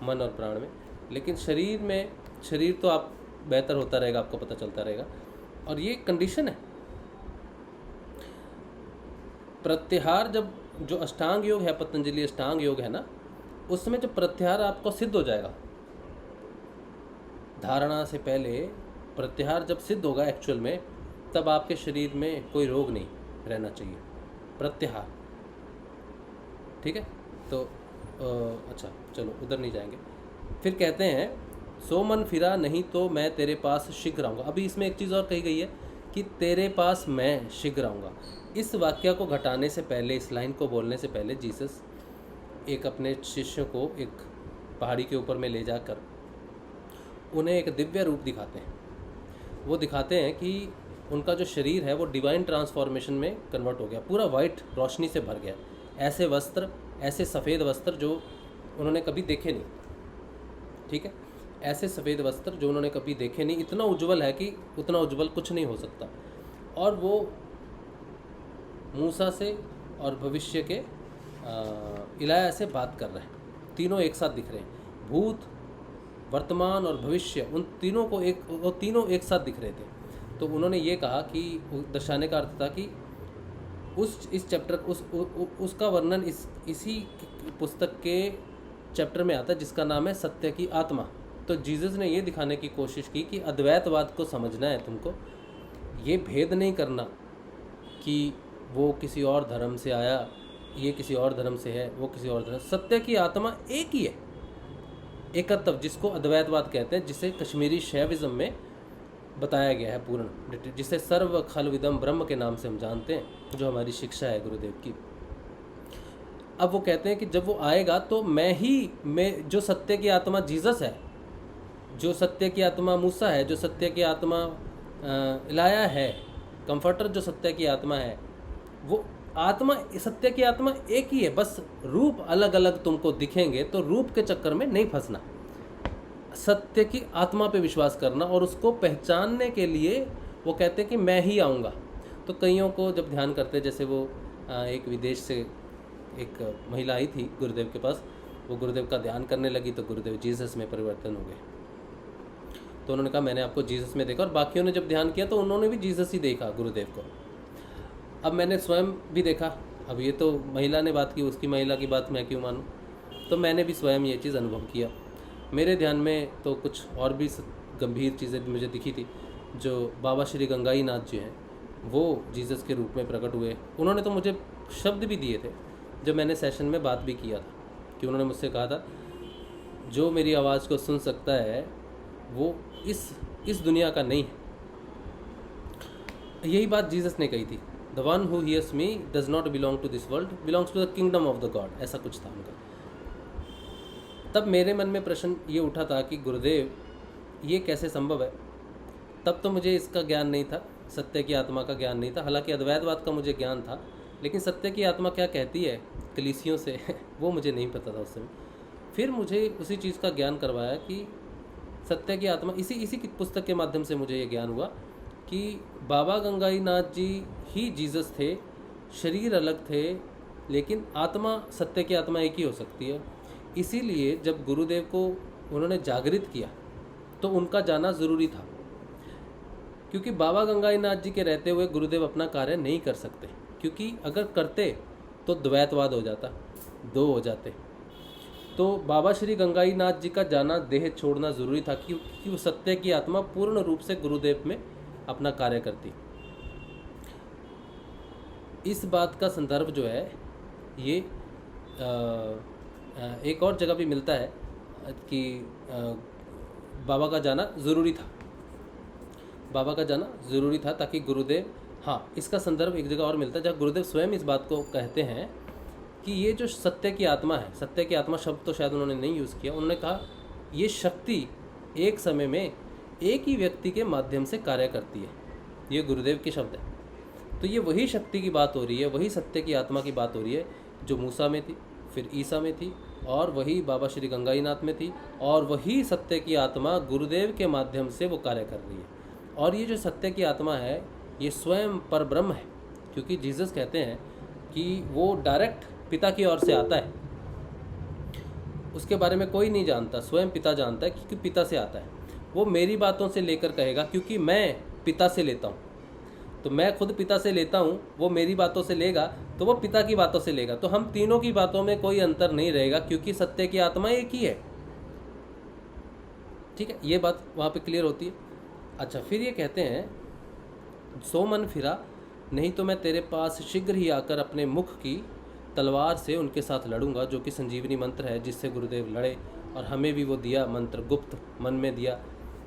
मन और प्राण में, लेकिन शरीर तो आप बेहतर होता रहेगा, आपको पता चलता रहेगा। और ये कंडीशन है। प्रत्याहार, जब जो अष्टांग योग है, पतंजलि अष्टांग योग है ना, उसमें जब प्रत्याहार आपको सिद्ध हो जाएगा, धारणा से पहले प्रत्याहार जब सिद्ध होगा एक्चुअल में, तब आपके शरीर में कोई रोग नहीं रहना चाहिए। प्रत्याहार, ठीक है। तो अच्छा, चलो उधर नहीं जाएंगे। फिर कहते हैं सो मन फिरा नहीं तो मैं तेरे पास शीघ्र आऊँगा। अभी इसमें एक चीज़ और कही गई है कि तेरे पास मैं शीघ्र आऊँगा। इस वाक्य को घटाने से पहले, इस लाइन को बोलने से पहले, जीसस एक अपने शिष्यों को एक पहाड़ी के ऊपर में ले जाकर उन्हें एक दिव्य रूप दिखाते हैं। वो दिखाते हैं कि उनका जो शरीर है वो डिवाइन ट्रांसफॉर्मेशन में कन्वर्ट हो गया, पूरा वाइट रोशनी से भर गया। ऐसे वस्त्र, ऐसे सफ़ेद वस्त्र जो उन्होंने कभी देखे नहीं, ठीक है, ऐसे सफ़ेद वस्त्र जो उन्होंने कभी देखे नहीं, इतना उज्जवल है कि उतना उज्जवल कुछ नहीं हो सकता। और वो मूसा से और भविष्य के इलाया से बात कर रहे हैं, तीनों एक साथ दिख रहे हैं। भूत, वर्तमान और भविष्य, वो तीनों एक साथ दिख रहे थे। तो उन्होंने ये कहा कि दर्शाने का अर्थ था कि इस चैप्टर उसका वर्णन इसी पुस्तक के चैप्टर में आता है जिसका नाम है सत्य की आत्मा। तो जीसस ने ये दिखाने की कोशिश की कि अद्वैतवाद को समझना है तुमको, ये भेद नहीं करना कि वो किसी और धर्म से आया, ये किसी और धर्म से है, वो किसी और धर्म। सत्य की आत्मा एक ही है, एकत्व, जिसको अद्वैतवाद कहते हैं, जिसे कश्मीरी शैविज्म में बताया गया है पूर्ण, जिसे सर्व खलविदम ब्रह्म के नाम से हम जानते हैं, जो हमारी शिक्षा है गुरुदेव की। अब वो कहते हैं कि जब वो आएगा तो मैं जो सत्य की आत्मा जीसस है, जो सत्य की आत्मा मूसा है, जो सत्य की आत्मा इलाया है, कंफर्टर जो सत्य की आत्मा है, वो आत्मा, सत्य की आत्मा एक ही है, बस रूप अलग अलग तुमको दिखेंगे, तो रूप के चक्कर में नहीं फंसना, सत्य की आत्मा पे विश्वास करना। और उसको पहचानने के लिए वो कहते हैं कि मैं ही आऊँगा। तो कईयों को जब ध्यान करते, जैसे वो एक विदेश से एक महिला आई थी गुरुदेव के पास, वो गुरुदेव का ध्यान करने लगी तो गुरुदेव जीसस में परिवर्तन हो गए। तो उन्होंने कहा मैंने आपको जीसस में देखा, और बाकियों ने जब ध्यान किया तो उन्होंने भी जीसस ही देखा गुरुदेव को। अब मैंने स्वयं भी देखा, अब ये तो महिला ने बात की, उसकी महिला की बात मैं क्यों मानूं, तो मैंने भी स्वयं ये चीज़ अनुभव किया। मेरे ध्यान में तो कुछ और भी गंभीर चीज़ें मुझे दिखी थी। जो बाबा श्री गंगाई नाथ जी हैं, वो जीसस के रूप में प्रकट हुए। उन्होंने तो मुझे शब्द भी दिए थे, जब मैंने सेशन में बात भी किया था, कि उन्होंने मुझसे कहा था जो मेरी आवाज़ को सुन सकता है वो इस दुनिया का नहीं है। यही बात जीसस ने कही थी, the one who hears me does not belong to this world, belongs to the kingdom of the God, ऐसा कुछ था उनका। तब मेरे मन में प्रश्न ये उठा था कि गुरुदेव ये कैसे संभव है। तब तो मुझे इसका ज्ञान नहीं था, सत्य की आत्मा का ज्ञान नहीं था। हालांकि अद्वैतवाद का मुझे ज्ञान था, लेकिन सत्य की आत्मा क्या कहती है कलीसियों से वो मुझे नहीं पता था उस समय। फिर मुझे उसी चीज़ का ज्ञान करवाया कि सत्य की आत्मा, इसी की पुस्तक के माध्यम से मुझे ये ज्ञान हुआ कि बाबा गंगाई नाथ जी ही जीसस थे, शरीर अलग थे, लेकिन आत्मा, सत्य की आत्मा एक ही हो सकती है। इसीलिए जब गुरुदेव को उन्होंने जागृत किया तो उनका जाना ज़रूरी था, क्योंकि बाबा गंगाई नाथ जी के रहते हुए गुरुदेव अपना कार्य नहीं कर सकते, क्योंकि अगर करते तो द्वैतवाद हो जाता, दो हो जाते। तो बाबा श्री गंगाई नाथ जी का जाना, देह छोड़ना ज़रूरी था, क्योंकि वो सत्य की आत्मा पूर्ण रूप से गुरुदेव में अपना कार्य करती। इस बात का संदर्भ जो है ये एक और जगह भी मिलता है कि बाबा का जाना ज़रूरी था, बाबा का जाना ज़रूरी था ताकि गुरुदेव, हाँ, इसका संदर्भ एक जगह और मिलता है जहाँ गुरुदेव स्वयं इस बात को कहते हैं कि ये जो सत्य की आत्मा है, सत्य की आत्मा शब्द तो शायद उन्होंने नहीं यूज़ किया, उन्होंने कहा ये शक्ति एक समय में एक ही व्यक्ति के माध्यम से कार्य करती है। ये गुरुदेव के शब्द है। तो ये वही शक्ति की बात हो रही है, वही सत्य की आत्मा की बात हो रही है जो मूसा में थी, फिर ईसा में थी, और वही बाबा श्री गंगाई नाथ में थी, और वही सत्य की आत्मा गुरुदेव के माध्यम से वो कार्य कर रही है। और ये जो सत्य की आत्मा है ये स्वयं पर ब्रह्म है, क्योंकि जीसस कहते हैं कि वो डायरेक्ट पिता की ओर से आता है, उसके बारे में कोई नहीं जानता, स्वयं पिता जानता है, क्योंकि पिता से आता है। वो मेरी बातों से लेकर कहेगा, क्योंकि मैं पिता से लेता हूँ, तो मैं खुद पिता से लेता हूँ, वो मेरी बातों से लेगा तो वो पिता की बातों से लेगा। तो हम तीनों की बातों में कोई अंतर नहीं रहेगा, क्योंकि सत्य की आत्मा एक ही है। ठीक है, ये बात वहाँ पे क्लियर होती है। अच्छा, फिर ये कहते हैं सो मन फिरा, नहीं तो मैं तेरे पास शीघ्र ही आकर अपने मुख की तलवार से उनके साथ लड़ूंगा, जो कि संजीवनी मंत्र है जिससे गुरुदेव लड़े। और हमें भी वो दिया मंत्र, गुप्त मन में दिया,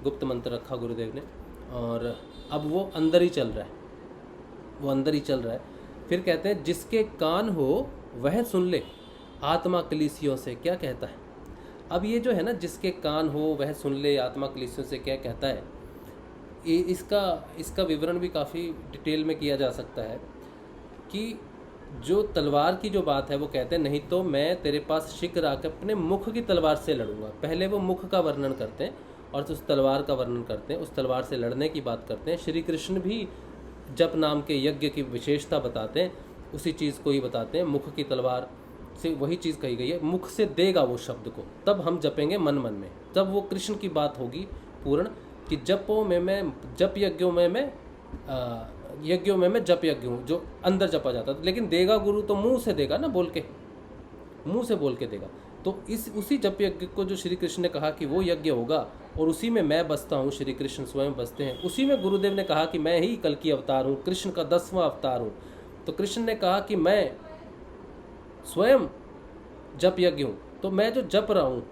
गुप्त मंत्र रखा गुरुदेव ने, और अब वो अंदर ही चल रहा है, वो अंदर ही चल रहा है। फिर कहते हैं जिसके कान हो वह सुन ले, आत्मा कलीसियों से क्या कहता है। अब ये जो है ना, जिसके कान हो वह सुन ले, आत्मा कलीसियों से क्या कहता है, ये इसका विवरण भी काफ़ी डिटेल में किया जा सकता है। कि जो तलवार की जो बात है, वो कहते हैं नहीं तो मैं तेरे पास शीघ्र आकर अपने मुख की तलवार से लड़ूंगा। पहले वो मुख का वर्णन करते हैं और उस तलवार का वर्णन करते हैं, उस तलवार से लड़ने की बात करते हैं। श्री कृष्ण भी जप नाम के यज्ञ की विशेषता बताते हैं, उसी चीज़ को ही बताते हैं। मुख की तलवार से वही चीज़ कही गई है, मुख से देगा वो शब्द को, तब हम जपेंगे मन मन में, तब वो कृष्ण की बात होगी पूर्ण, कि जपों में मैं, जप यज्ञों में मैं यज्ञों में मैं जप यज्ञ हूँ, जो अंदर जपा जाता था। लेकिन देगा गुरु तो मुंह से देगा ना, बोल के, मुंह से बोल के देगा। तो उसी जप यज्ञ को जो श्री कृष्ण ने कहा कि वो यज्ञ होगा और उसी में मैं बसता हूँ, श्री कृष्ण स्वयं बसते हैं, उसी में गुरुदेव ने कहा कि मैं ही कल की अवतार हूँ, कृष्ण का 10वां अवतार हूँ। तो कृष्ण ने कहा कि मैं स्वयं जप यज्ञ हूँ, तो मैं जो जप रहा हूँ,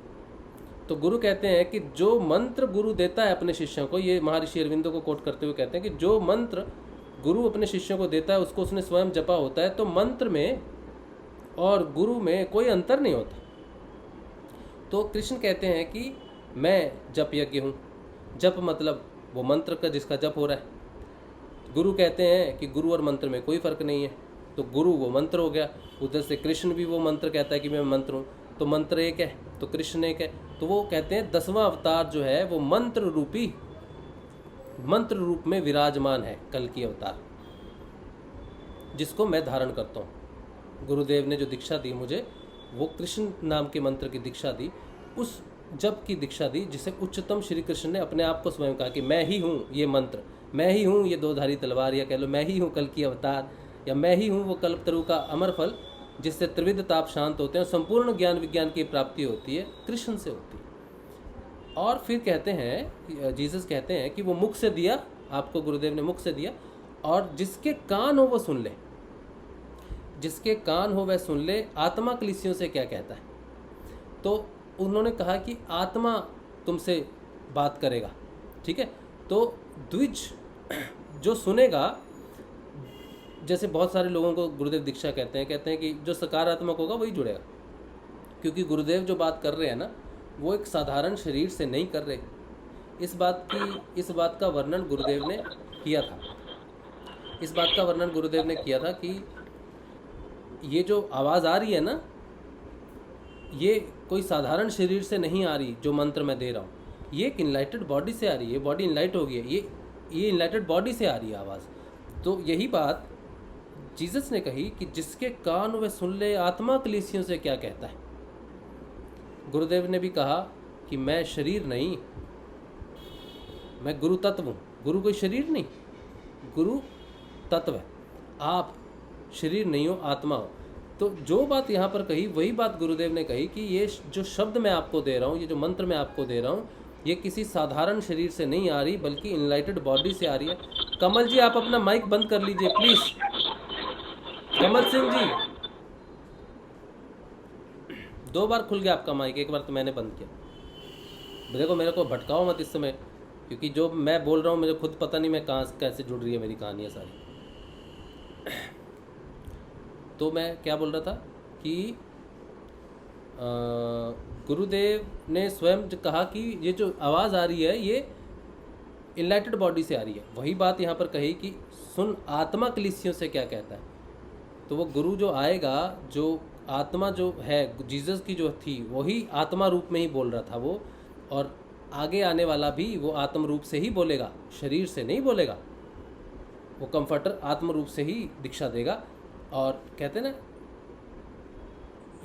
तो गुरु कहते हैं कि जो मंत्र गुरु देता है अपने शिष्यों को, ये महर्षि अरविंदो को कोट करते हुए कहते हैं कि जो मंत्र गुरु अपने शिष्यों को देता है उसको उसने स्वयं जपा होता है। तो मंत्र में और गुरु में कोई अंतर नहीं होता। तो कृष्ण कहते हैं कि मैं जप यज्ञ हूँ। जप मतलब वो मंत्र का जिसका जप हो रहा है। गुरु कहते हैं कि गुरु और मंत्र में कोई फर्क नहीं है, तो गुरु वो मंत्र हो गया। उधर से कृष्ण भी वो मंत्र कहता है कि मैं मंत्र हूँ, तो मंत्र एक है, तो कृष्ण एक है। तो वो कहते हैं 10वां अवतार जो है वो मंत्र रूप में विराजमान है, कल की अवतार, जिसको मैं धारण करता हूँ। गुरुदेव ने जो दीक्षा दी मुझे, वो कृष्ण नाम के मंत्र की दीक्षा दी, उस जप की दीक्षा दी जिसे उच्चतम श्री कृष्ण ने अपने आप को स्वयं कहा कि मैं ही हूँ ये मंत्र, मैं ही हूँ ये 2धारी तलवार, या कह लो मैं ही हूँ कल की अवतार, या मैं ही हूँ वो कल्पतरु का अमर फल जिससे त्रिविध ताप शांत होते हैं और संपूर्ण ज्ञान विज्ञान की प्राप्ति होती है, कृष्ण से होती है। और फिर कहते हैं, जीसस कहते हैं कि वो मुख से दिया, आपको गुरुदेव ने मुख से दिया, और जिसके कान हो वो सुन ले, जिसके कान हो वह सुन ले। आत्मा कलीसियों से क्या कहता है? तो उन्होंने कहा कि आत्मा तुमसे बात करेगा, ठीक है। तो द्विज जो सुनेगा, जैसे बहुत सारे लोगों को गुरुदेव दीक्षा कहते हैं कि जो सकारात्मक होगा वही जुड़ेगा, क्योंकि गुरुदेव जो बात कर रहे हैं ना, वो एक साधारण शरीर से नहीं कर रहे। इस बात का वर्णन गुरुदेव ने किया था। इस बात का वर्णन गुरुदेव ने किया था कि ये जो आवाज़ आ रही है ना, ये कोई साधारण शरीर से नहीं आ रही, जो मंत्र मैं दे रहा हूँ, ये एक इनलाइटेड बॉडी से आ रही है। बॉडी इनलाइट हो गई है, ये इनलाइटेड बॉडी से आ रही है आवाज़। तो यही बात जीसस ने कही कि जिसके कान वह सुन ले, आत्मा कलीसियों से क्या कहता है। गुरुदेव ने भी कहा कि मैं शरीर नहीं, मैं गुरु तत्व हूँ। गुरु कोई शरीर नहीं, गुरु तत्व है। आप शरीर नहीं हो, आत्मा हो। तो जो बात यहाँ पर कही वही बात गुरुदेव ने कही कि ये जो शब्द मैं आपको दे रहा हूँ, ये जो मंत्र मैं आपको दे रहा हूँ, ये किसी साधारण शरीर से नहीं आ रही, बल्कि इनलाइटेड बॉडी से आ रही है। कमल जी, आप अपना माइक बंद कर लीजिए प्लीज़। कमल सिंह जी, 2 बार खुल गया आपका माइक, 1 बार तो मैंने बंद किया। देखो, मेरे को भटकाओ मत इस समय, क्योंकि जो मैं बोल रहा हूँ मुझे खुद पता नहीं मैं कहाँ कैसे जुड़ रही है मेरी कहानियाँ सारी। तो मैं क्या बोल रहा था कि गुरुदेव ने स्वयं कहा कि ये जो आवाज़ आ रही है ये इनलाइटेड बॉडी से आ रही है। वही बात यहाँ पर कही कि सुन आत्मा कलीसियों से क्या कहता है। तो वो गुरु जो आएगा, जो आत्मा जो है जीसस की जो थी, वही आत्मा रूप में ही बोल रहा था वो, और आगे आने वाला भी वो आत्म रूप से ही बोलेगा, शरीर से नहीं बोलेगा। वो कंफर्टर आत्म रूप से ही दीक्षा देगा। और कहते हैं ना,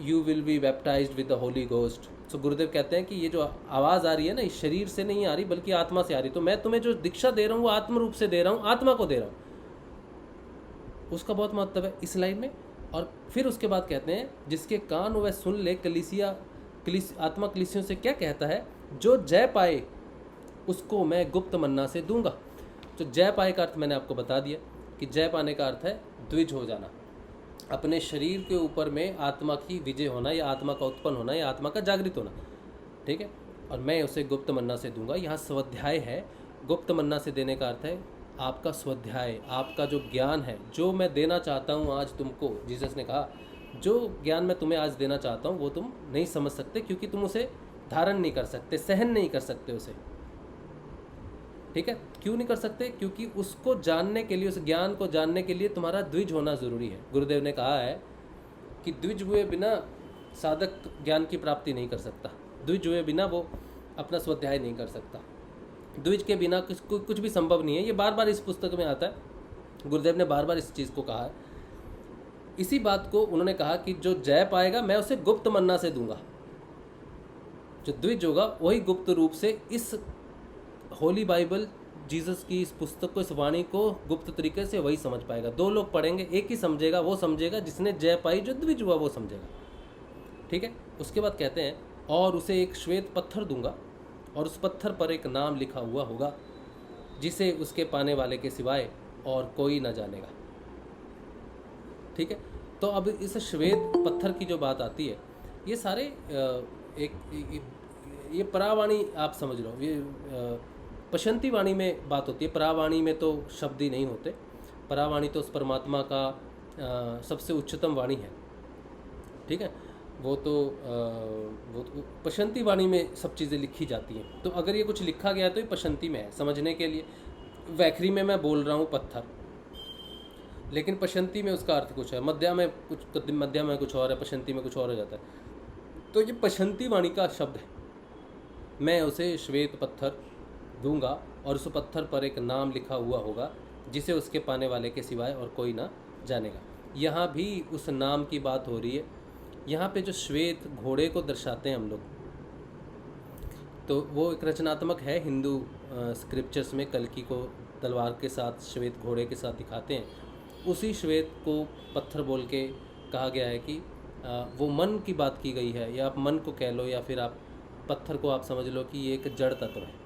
you will be baptised with the holy ghost. So Gurudev कहते हैं कि ये जो आवाज़ आ रही है ना, इस शरीर से नहीं आ रही बल्कि आत्मा से आ रही। तो मैं तुम्हें जो दीक्षा दे रहा हूँ वो आत्म रूप से दे रहा हूँ, आत्मा को दे रहा हूँ। उसका बहुत महत्व है इस लाइन में। और फिर उसके बाद कहते हैं, जिसके कान वह सुन ले, आत्मा कलीसियों से क्या कहता है, जो जय पाए उसको मैं गुप्त मन्ना से दूंगा। तो जय पाए का अर्थ मैंने आपको बता दिया कि जय पाने का अर्थ है द्विज हो जाना, अपने शरीर के ऊपर में आत्मा की विजय होना, या आत्मा का उत्पन्न होना, या आत्मा का जागृत होना, ठीक है। और मैं उसे गुप्त मन्ना से दूंगा। यहाँ स्वाध्याय है, गुप्त मन्ना से देने का अर्थ है आपका स्वाध्याय, आपका जो ज्ञान है, जो मैं देना चाहता हूँ आज तुमको। जीसस ने कहा जो ज्ञान मैं तुम्हें आज देना चाहता हूँ वो तुम नहीं समझ सकते, क्योंकि तुम उसे धारण नहीं कर सकते, सहन नहीं कर सकते उसे, ठीक है। क्यों नहीं कर सकते? क्योंकि उसको जानने के लिए, उस ज्ञान को जानने के लिए तुम्हारा द्विज होना ज़रूरी है। गुरुदेव ने कहा है कि द्विज हुए बिना साधक ज्ञान की प्राप्ति नहीं कर सकता, द्विज हुए बिना वो अपना स्वाध्याय नहीं कर सकता, द्विज के बिना कुछ भी संभव नहीं है। ये बार बार इस पुस्तक में आता है, गुरुदेव ने बार बार इस चीज़ को कहा है। इसी बात को उन्होंने कहा कि जो जय पाएगा मैं उसे गुप्त मन्ना से दूंगा। जो द्विज होगा वही गुप्त रूप से इस होली बाइबल जीसस की इस पुस्तक को, इस वाणी को गुप्त तरीके से वही समझ पाएगा। दो लोग पढ़ेंगे, एक ही समझेगा, वो समझेगा जिसने जय पाई, जो द्विज हुआ वो समझेगा। ठीक है। उसके बाद कहते हैं, और उसे एक श्वेत पत्थर दूंगा और उस पत्थर पर एक नाम लिखा हुआ होगा जिसे उसके पाने वाले के सिवाय और कोई न जानेगा। ठीक है। तो अब इस श्वेत पत्थर की जो बात आती है, ये सारे ये परावाणी आप समझ लो, ये पशंती वाणी में बात होती है। परावाणी में तो शब्द ही नहीं होते। परावाणी तो उस परमात्मा का सबसे उच्चतम वाणी है। ठीक है। वो तो पशंती वाणी में सब चीज़ें लिखी जाती हैं। तो अगर ये कुछ लिखा गया है तो ये पशंती में है, समझने के लिए। वैखरी में मैं बोल रहा हूँ पत्थर, लेकिन पशंती में उसका अर्थ कुछ है, मध्या में कुछ और है, पशंती में कुछ और हो जाता है। तो ये पशंती वाणी का शब्द है। मैं उसे श्वेत पत्थर दूंगा और उस पत्थर पर एक नाम लिखा हुआ होगा जिसे उसके पाने वाले के सिवाय और कोई ना जानेगा। यहाँ भी उस नाम की बात हो रही है। यहाँ पे जो श्वेत घोड़े को दर्शाते हैं हम लोग, तो वो एक रचनात्मक है। हिंदू स्क्रिप्चर्स में कल्कि को तलवार के साथ, श्वेत घोड़े के साथ दिखाते हैं। उसी श्वेत को पत्थर बोल के कहा गया है कि वो मन की बात की गई है, या आप मन को कह लो, या फिर आप पत्थर को आप समझ लो कि ये एक जड़ तत्व है।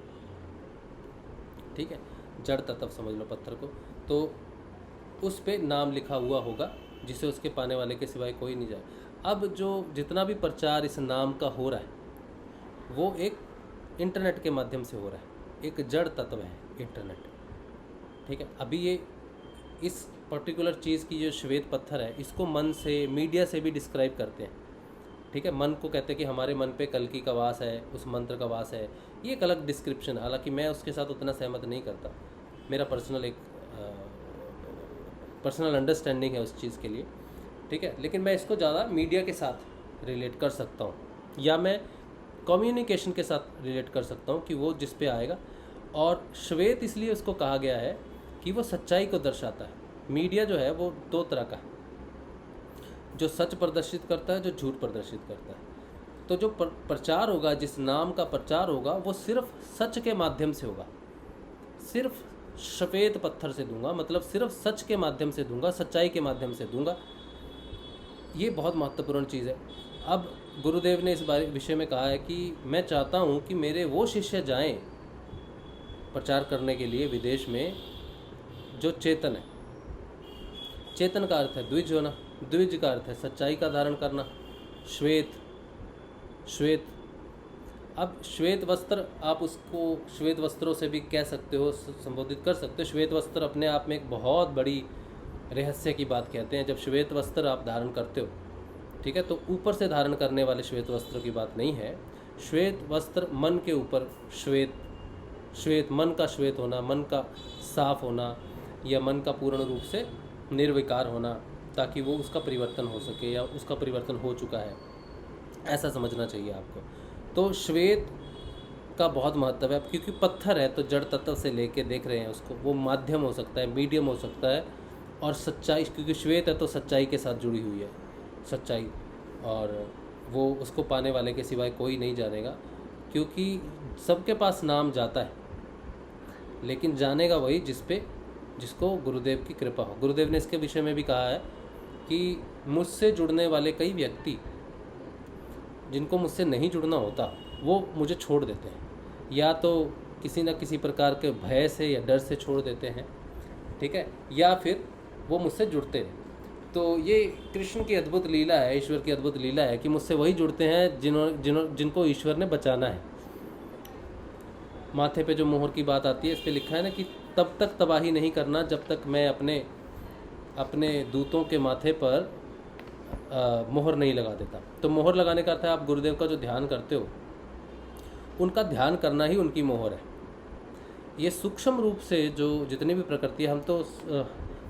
ठीक है। जड़ तत्व समझ लो पत्थर को। तो उस पे नाम लिखा हुआ होगा जिसे उसके पाने वाले के सिवाय कोई नहीं जाए। अब जो जितना भी प्रचार इस नाम का हो रहा है वो एक इंटरनेट के माध्यम से हो रहा है। एक जड़ तत्व है इंटरनेट। ठीक है। अभी ये इस पर्टिकुलर चीज़ की जो श्वेत पत्थर है, इसको मन से, मीडिया से भी डिस्क्राइब करते हैं। ठीक है। मन को कहते हैं कि हमारे मन पे कल्कि का वास है, उस मंत्र का वास है। ये एक अलग डिस्क्रिप्शन, हालांकि मैं उसके साथ उतना सहमत नहीं करता। मेरा पर्सनल अंडरस्टैंडिंग है उस चीज़ के लिए। ठीक है। लेकिन मैं इसको ज़्यादा मीडिया के साथ रिलेट कर सकता हूँ, या मैं कम्युनिकेशन के साथ रिलेट कर सकता हूँ कि वो जिस पे आएगा। और श्वेत इसलिए उसको कहा गया है कि वो सच्चाई को दर्शाता है। मीडिया जो है वो दो तरह का है, जो सच प्रदर्शित करता है, जो झूठ प्रदर्शित करता है। तो जो प्रचार होगा, जिस नाम का प्रचार होगा, वो सिर्फ सच के माध्यम से होगा। सिर्फ श्वेत पत्थर से दूंगा, मतलब सिर्फ सच के माध्यम से दूंगा, सच्चाई के माध्यम से दूंगा। ये बहुत महत्वपूर्ण चीज़ है। अब गुरुदेव ने इस विषय में कहा है कि मैं चाहता हूँ कि मेरे वो शिष्य जाएं प्रचार करने के लिए विदेश में जो चेतन है। चेतन का अर्थ है द्विज होना, द्विज का अर्थ है सच्चाई का धारण करना। श्वेत अब श्वेत वस्त्र, आप उसको श्वेत वस्त्रों से भी कह सकते हो, संबोधित कर सकते हो। श्वेत वस्त्र अपने आप में एक बहुत बड़ी रहस्य की बात कहते हैं। जब श्वेत वस्त्र आप धारण करते हो, ठीक है, तो ऊपर से धारण करने वाले श्वेत वस्त्र की बात नहीं है। श्वेत वस्त्र मन के ऊपर श्वेत मन का श्वेत होना, मन का साफ होना, या मन का पूर्ण रूप से निर्विकार होना, ताकि वो उसका परिवर्तन हो सके, या उसका परिवर्तन हो चुका है, ऐसा समझना चाहिए आपको। तो श्वेत का बहुत महत्व है, क्योंकि पत्थर है तो जड़ तत्व से लेके देख रहे हैं उसको, वो माध्यम हो सकता है, मीडियम हो सकता है। और सच्चाई, क्योंकि श्वेत है तो सच्चाई के साथ जुड़ी हुई है, सच्चाई, और वो उसको पाने वाले के सिवाय कोई नहीं जानेगा। क्योंकि सबके पास नाम जाता है, लेकिन जानेगा वही जिसको गुरुदेव की कृपा हो। गुरुदेव ने इसके विषय में भी कहा है कि मुझसे जुड़ने वाले कई व्यक्ति, जिनको मुझसे नहीं जुड़ना होता, वो मुझे छोड़ देते हैं, या तो किसी न किसी प्रकार के भय से या डर से छोड़ देते हैं, ठीक है, या फिर वो मुझसे जुड़ते हैं। तो ये कृष्ण की अद्भुत लीला है, ईश्वर की अद्भुत लीला है कि मुझसे वही जुड़ते हैं जिनको ईश्वर ने बचाना है। माथे पे जो मोहर की बात आती है, इस पे लिखा है ना कि तब तक तबाही नहीं करना जब तक मैं अपने दूतों के माथे पर मोहर नहीं लगा देता। तो मोहर लगाने का अर्थ है आप गुरुदेव का जो ध्यान करते हो, उनका ध्यान करना ही उनकी मोहर है। ये सूक्ष्म रूप से जो जितनी भी प्रकृति है, हम तो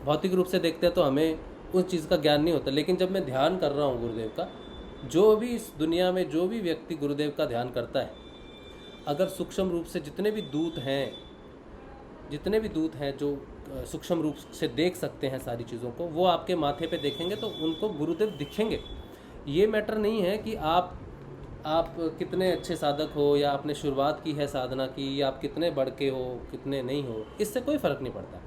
भौतिक रूप से देखते हैं तो हमें उस चीज़ का ज्ञान नहीं होता, लेकिन जब मैं ध्यान कर रहा हूँ गुरुदेव का, जो भी इस दुनिया में जो भी व्यक्ति गुरुदेव का ध्यान करता है, अगर सूक्ष्म रूप से जितने भी दूत हैं जो सूक्ष्म रूप से देख सकते हैं सारी चीज़ों को, वो आपके माथे पे देखेंगे तो उनको गुरुदेव दिखेंगे। ये मैटर नहीं है कि आप कितने अच्छे साधक हो, या आपने शुरुआत की है साधना की, या आप कितने बढ़ के हो कितने नहीं हो, इससे कोई फ़र्क नहीं पड़ता।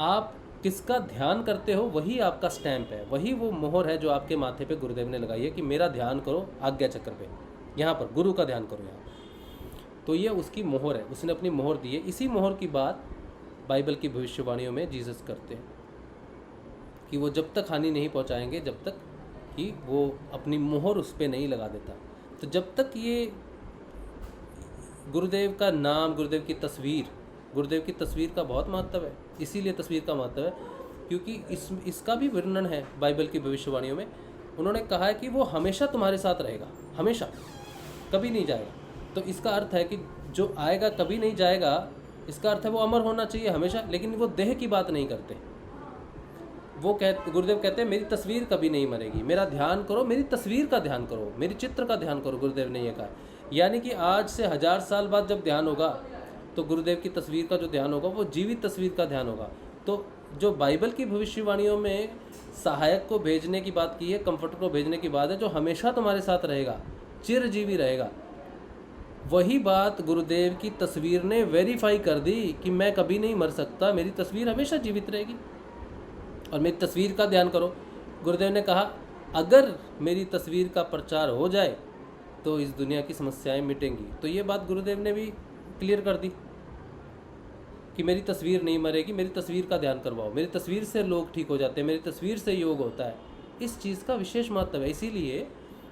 आप किसका ध्यान करते हो वही आपका स्टैंप है, वही वो मोहर है जो आपके माथे पे गुरुदेव ने लगाई है कि मेरा ध्यान करो आज्ञा चक्र पे, यहाँ पर गुरु का ध्यान करो यहाँ पर। तो ये उसकी मोहर है, उसने अपनी मोहर दी है। इसी मोहर की बात बाइबल की भविष्यवाणियों में जीसस करते हैं कि वो जब तक हानि नहीं पहुँचाएंगे जब तक कि वो अपनी मोहर उस पर नहीं लगा देता। तो जब तक ये गुरुदेव का नाम, गुरुदेव की तस्वीर का बहुत महत्व है। इसीलिए तस्वीर का महत्व है क्योंकि इसका भी वर्णन है बाइबल की भविष्यवाणियों में। उन्होंने कहा है कि वो हमेशा तुम्हारे साथ रहेगा, हमेशा, कभी नहीं जाएगा। तो इसका अर्थ है कि जो आएगा कभी नहीं जाएगा, इसका अर्थ है वो अमर होना चाहिए हमेशा। लेकिन वो देह की बात नहीं करते। गुरुदेव कहते हैं मेरी तस्वीर कभी नहीं मरेगी, मेरा ध्यान करो, मेरी तस्वीर का ध्यान करो, मेरी चित्र का ध्यान करो। गुरुदेव ने यह कहा। यानी कि आज से 1000 साल बाद जब ध्यान होगा तो गुरुदेव की तस्वीर का जो ध्यान होगा वो जीवित तस्वीर का ध्यान होगा। तो जो बाइबल की भविष्यवाणियों में सहायक को भेजने की बात की है, कंफर्टर को भेजने की बात है, जो हमेशा तुम्हारे साथ रहेगा, चिरजीवी रहेगा, वही बात गुरुदेव की तस्वीर ने वेरीफाई कर दी कि मैं कभी नहीं मर सकता, मेरी तस्वीर हमेशा जीवित रहेगी और मेरी तस्वीर का ध्यान करो। गुरुदेव ने कहा अगर मेरी तस्वीर का प्रचार हो जाए तो इस दुनिया की समस्याएं मिटेंगी। तो ये बात गुरुदेव ने भी क्लियर कर दी कि मेरी तस्वीर नहीं मरेगी, मेरी तस्वीर का ध्यान करवाओ, मेरी तस्वीर से लोग ठीक हो जाते हैं, मेरी तस्वीर से योग होता है। इस चीज़ का विशेष महत्व है। इसीलिए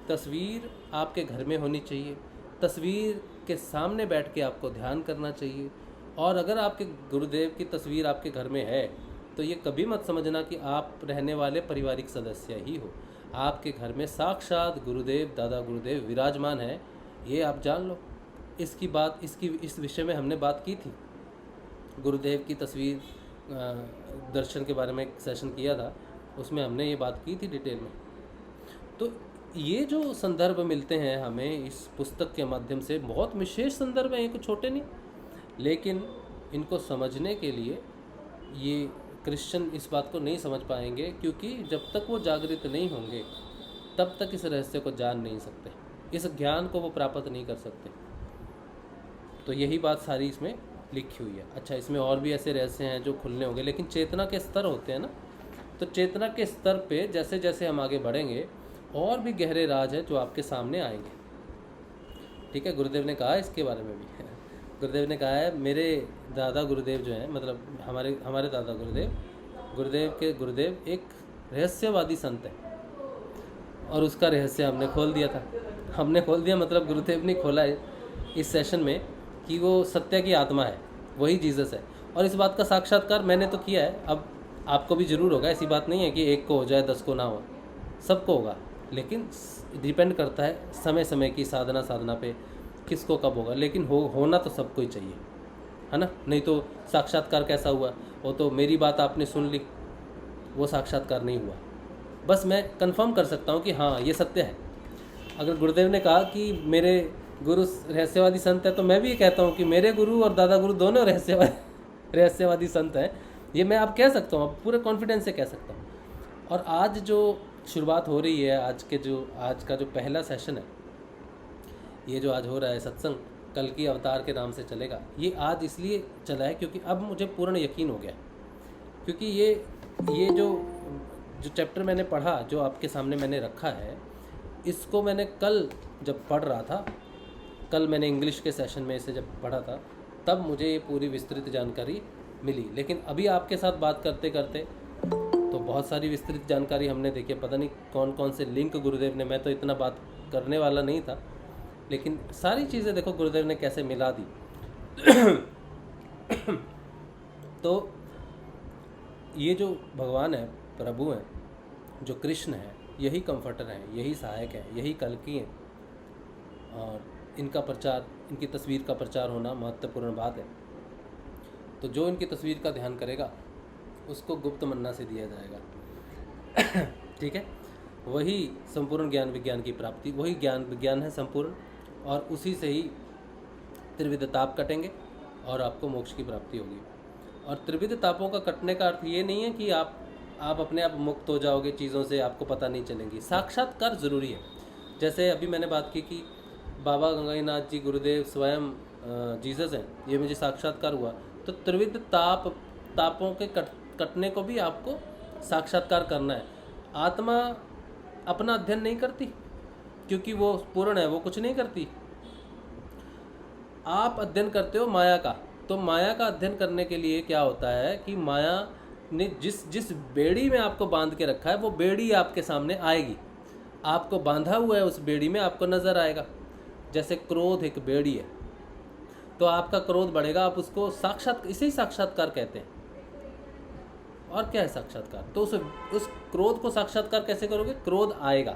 तस्वीर आपके घर में होनी चाहिए, तस्वीर के सामने बैठ के आपको ध्यान करना चाहिए। और अगर आपके गुरुदेव की तस्वीर आपके घर में है तो ये कभी मत समझना कि आप रहने वाले पारिवारिक सदस्य ही हो। आपके घर में साक्षात गुरुदेव, दादा गुरुदेव विराजमान है, ये आप जान लो। इस विषय में हमने बात की थी। गुरुदेव की तस्वीर दर्शन के बारे में एक सेशन किया था, उसमें हमने ये बात की थी डिटेल में। तो ये जो संदर्भ मिलते हैं हमें इस पुस्तक के माध्यम से, बहुत विशेष संदर्भ हैं, ये कुछ छोटे नहीं, लेकिन इनको समझने के लिए ये क्रिश्चियन इस बात को नहीं समझ पाएंगे, क्योंकि जब तक वो जागृत नहीं होंगे तब तक इस रहस्य को जान नहीं सकते, इस ज्ञान को वो प्राप्त नहीं कर सकते। तो यही बात सारी इसमें लिखी हुई है। अच्छा, इसमें और भी ऐसे रहस्य हैं जो खुलने होंगे, लेकिन चेतना के स्तर होते हैं ना, तो चेतना के स्तर पे जैसे जैसे हम आगे बढ़ेंगे और भी गहरे राज है जो आपके सामने आएंगे। ठीक है, गुरुदेव ने कहा इसके बारे में भी गुरुदेव ने कहा है मेरे दादा गुरुदेव जो हैं, मतलब हमारे दादा गुरुदेव एक रहस्यवादी संत है और उसका रहस्य हमने खोल दिया था। हमने खोल दिया मतलब गुरुदेव ने खोला है इस सेशन में कि वो सत्य की आत्मा है, वही जीसस है। और इस बात का साक्षात्कार मैंने तो किया है, अब आपको भी ज़रूर होगा। ऐसी बात नहीं है कि एक को हो जाए 10 को ना हो, सबको होगा, लेकिन डिपेंड करता है समय समय की साधना पे किसको कब होगा। लेकिन होना तो सबको ही चाहिए, है ना। नहीं तो साक्षात्कार कैसा हुआ? वो तो मेरी बात आपने सुन ली, वो साक्षात्कार नहीं हुआ। बस मैं कंफर्म कर सकता हूँ कि हाँ ये सत्य है। अगर गुरुदेव ने कहा कि मेरे गुरु रहस्यवादी संत है, तो मैं भी ये कहता हूँ कि मेरे गुरु और दादा गुरु दोनों रहस्यवादी संत हैं। ये मैं आप कह सकता हूँ, पूरे कॉन्फिडेंस से कह सकता हूँ। और आज जो शुरुआत हो रही है, आज का जो पहला सेशन है, ये जो आज हो रहा है सत्संग, कल की अवतार के नाम से चलेगा। ये आज इसलिए चला है क्योंकि अब मुझे पूर्ण यकीन हो गया, क्योंकि ये जो चैप्टर मैंने पढ़ा, जो आपके सामने मैंने रखा है, इसको मैंने कल जब पढ़ रहा था, कल मैंने इंग्लिश के सेशन में इसे जब पढ़ा था, तब मुझे ये पूरी विस्तृत जानकारी मिली। लेकिन अभी आपके साथ बात करते करते तो बहुत सारी विस्तृत जानकारी हमने देखी। पता नहीं कौन कौन से लिंक गुरुदेव ने, मैं तो इतना बात करने वाला नहीं था, लेकिन सारी चीज़ें देखो गुरुदेव ने कैसे मिला दी। तो ये जो भगवान है, प्रभु हैं, जो कृष्ण है, यही कंफर्टर हैं, यही सहायक हैं, यही कल्कि हैं। और इनका प्रचार, इनकी तस्वीर का प्रचार होना महत्वपूर्ण बात है। तो जो इनकी तस्वीर का ध्यान करेगा उसको गुप्त मन्ना से दिया जाएगा। ठीक है, वही संपूर्ण ज्ञान विज्ञान की प्राप्ति, वही ज्ञान विज्ञान है संपूर्ण, और उसी से ही त्रिविध ताप कटेंगे और आपको मोक्ष की प्राप्ति होगी। और त्रिविध तापों का कटने का अर्थ ये नहीं है कि आप अपने आप मुक्त हो जाओगे चीज़ों से, आपको पता नहीं चलेंगी। साक्षात्कार ज़रूरी है। जैसे अभी मैंने बात की कि बाबा गंगाईनाथ जी गुरुदेव स्वयं जीसस हैं, ये मुझे साक्षात्कार हुआ, तो त्रिविध तापों के कटने को भी आपको साक्षात्कार करना है। आत्मा अपना अध्ययन नहीं करती क्योंकि वो पूर्ण है, वो कुछ नहीं करती। आप अध्ययन करते हो माया का, तो माया का अध्ययन करने के लिए क्या होता है कि माया ने जिस बेड़ी में आपको बांध के रखा है वो बेड़ी आपके सामने आएगी, आपको बांधा हुआ है उस बेड़ी में, आपको नज़र आएगा। जैसे क्रोध एक बेड़ी है, तो आपका क्रोध बढ़ेगा, आप उसको इसे ही साक्षात्कार कहते हैं। और क्या है साक्षात्कार? तो उस क्रोध को साक्षात्कार कैसे करोगे? क्रोध आएगा,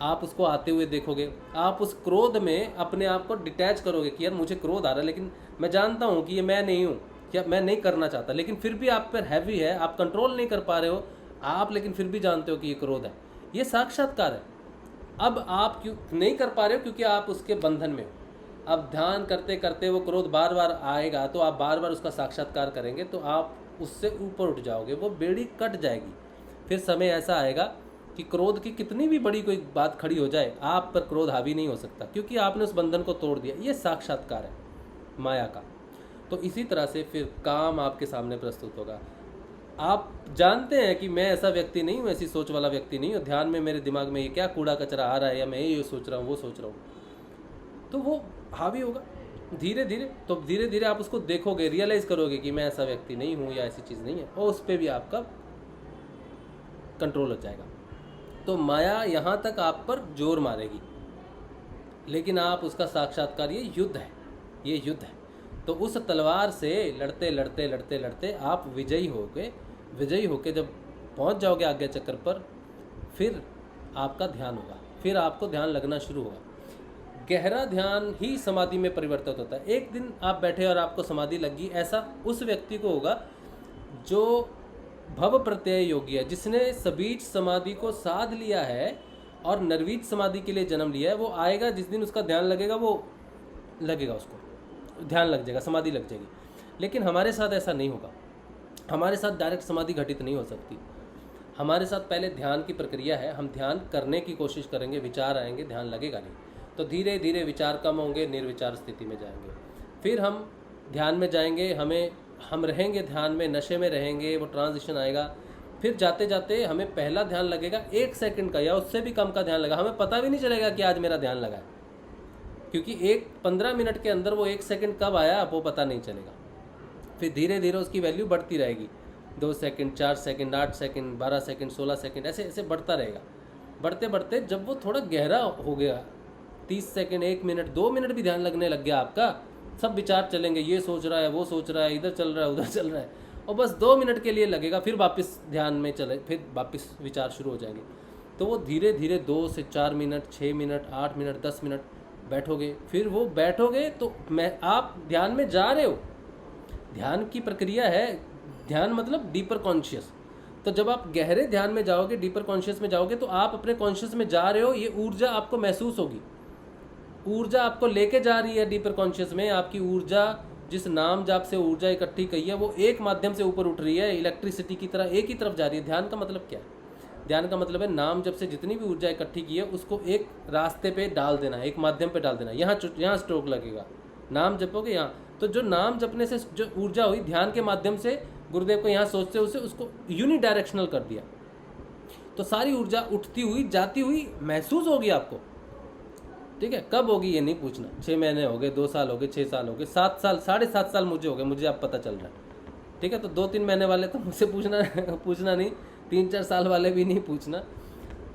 आप उसको आते हुए देखोगे, आप उस क्रोध में अपने आप को डिटैच करोगे कि यार मुझे क्रोध आ रहा है, लेकिन मैं जानता हूँ कि ये मैं नहीं हूँ, या मैं नहीं करना चाहता, लेकिन फिर भी आप पर हैवी है, आप कंट्रोल नहीं कर पा रहे हो आप, लेकिन फिर भी जानते हो कि ये क्रोध है। ये साक्षात्कार है। अब आप क्यों नहीं कर पा रहे हो? क्योंकि आप उसके बंधन में हो। अब ध्यान करते करते वो क्रोध बार बार आएगा, तो आप बार बार उसका साक्षात्कार करेंगे, तो आप उससे ऊपर उठ जाओगे, वो बेड़ी कट जाएगी। फिर समय ऐसा आएगा कि क्रोध की कितनी भी बड़ी कोई बात खड़ी हो जाए, आप पर क्रोध हावी नहीं हो सकता, क्योंकि आपने उस बंधन को तोड़ दिया। ये साक्षात्कार है माया का। तो इसी तरह से फिर काम आपके सामने प्रस्तुत होगा। आप जानते हैं कि मैं ऐसा व्यक्ति नहीं हूँ, ऐसी सोच वाला व्यक्ति नहीं हूँ, ध्यान में मेरे दिमाग में ये क्या कूड़ा कचरा आ रहा है, या मैं ये सोच रहा हूँ वो सोच रहा हूँ, तो वो हावी होगा धीरे धीरे। तो धीरे धीरे आप उसको देखोगे, रियलाइज़ करोगे कि मैं ऐसा व्यक्ति नहीं हूँ या ऐसी चीज़ नहीं है, और उस पर भी आपका कंट्रोल हो जाएगा। तो माया यहाँ तक आप पर जोर मारेगी, लेकिन आप उसका साक्षात्कार, ये युद्ध है, ये युद्ध है। तो उस तलवार से लड़ते लड़ते लड़ते लड़ते आप विजयी होके जब पहुँच जाओगे आज्ञा चक्र पर, फिर आपका ध्यान होगा, फिर आपको ध्यान लगना शुरू होगा। गहरा ध्यान ही समाधि में परिवर्तित होता है। एक दिन आप बैठे और आपको समाधि लगी, ऐसा उस व्यक्ति को होगा जो भव प्रत्यय योगी है, जिसने सबीज समाधि को साध लिया है और निर्वीज समाधि के लिए जन्म लिया है। वो आएगा जिस दिन उसका ध्यान लगेगा, वो लगेगा, उसको ध्यान लग जाएगा, समाधि लग जाएगी। लेकिन हमारे साथ ऐसा नहीं होगा। हमारे साथ डायरेक्ट समाधि घटित नहीं हो सकती। हमारे साथ पहले ध्यान की प्रक्रिया है, हम ध्यान करने की कोशिश करेंगे, विचार आएंगे, ध्यान लगेगा नहीं, तो धीरे धीरे विचार कम होंगे, निर्विचार स्थिति में जाएंगे। फिर हम ध्यान में जाएंगे, हम रहेंगे ध्यान में, नशे में रहेंगे, वो ट्रांजिशन आएगा। फिर जाते जाते हमें पहला ध्यान लगेगा 1 सेकंड का या उससे भी कम का ध्यान लगा, हमें पता भी नहीं चलेगा कि आज मेरा ध्यान लगा है, क्योंकि 15 मिनट के अंदर वो 1 सेकंड कब आया वो पता नहीं चलेगा। फिर धीरे धीरे उसकी वैल्यू बढ़ती रहेगी, 2 second, 4 second, 8 second, 12 second, 16 second, ऐसे ऐसे बढ़ता रहेगा। बढ़ते बढ़ते जब वो थोड़ा गहरा हो गया, 30 सेकंड, 1 मिनट, 2 मिनट भी ध्यान लगने लग गया आपका, सब विचार चलेंगे, ये सोच रहा है, वो सोच रहा है, इधर चल रहा है, उधर चल रहा है, और बस 2 मिनट के लिए लगेगा, फिर वापस ध्यान में चले, फिर वापस विचार शुरू हो जाएंगे। तो वो धीरे धीरे 2 से 4 मिनट, 6 मिनट, 8 मिनट, 10 मिनट बैठोगे। फिर वो बैठोगे तो आप ध्यान में जा रहे हो, ध्यान की प्रक्रिया है। ध्यान मतलब डीपर कॉन्शियस। तो जब आप गहरे ध्यान में जाओगे, डीपर कॉन्शियस में जाओगे, तो आप अपने कॉन्शियस में जा रहे हो, ये ऊर्जा आपको महसूस होगी, ऊर्जा आपको लेके जा रही है डीपर कॉन्शियस में। आपकी ऊर्जा, जिस नाम जाप से ऊर्जा इकट्ठी की है, वो एक माध्यम से ऊपर उठ रही है, इलेक्ट्रिसिटी की तरह एक ही तरफ जा रही है। ध्यान का मतलब क्या है? ध्यान का मतलब है नाम जप से जितनी भी ऊर्जा इकट्ठी की है उसको एक रास्ते पे डाल देना, एक माध्यम पे डाल देना। यहाँ स्ट्रोक लगेगा, नाम जपोगे यहाँ, तो जो नाम जपने से जो ऊर्जा हुई ध्यान के माध्यम से, गुरुदेव को यहाँ सोचते उसे उसको यूनिडायरेक्शनल कर दिया, तो सारी ऊर्जा उठती हुई जाती हुई महसूस होगी आपको। ठीक है, कब होगी ये नहीं पूछना, 6 महीने हो गए, 2 साल हो गए, 6 साल हो गए, 7 साल, 7.5 साल मुझे हो गए, मुझे अब पता चल रहा है। ठीक है, तो 2-3 महीने वाले तो मुझसे पूछना नहीं, 3-4 साल वाले भी नहीं पूछना।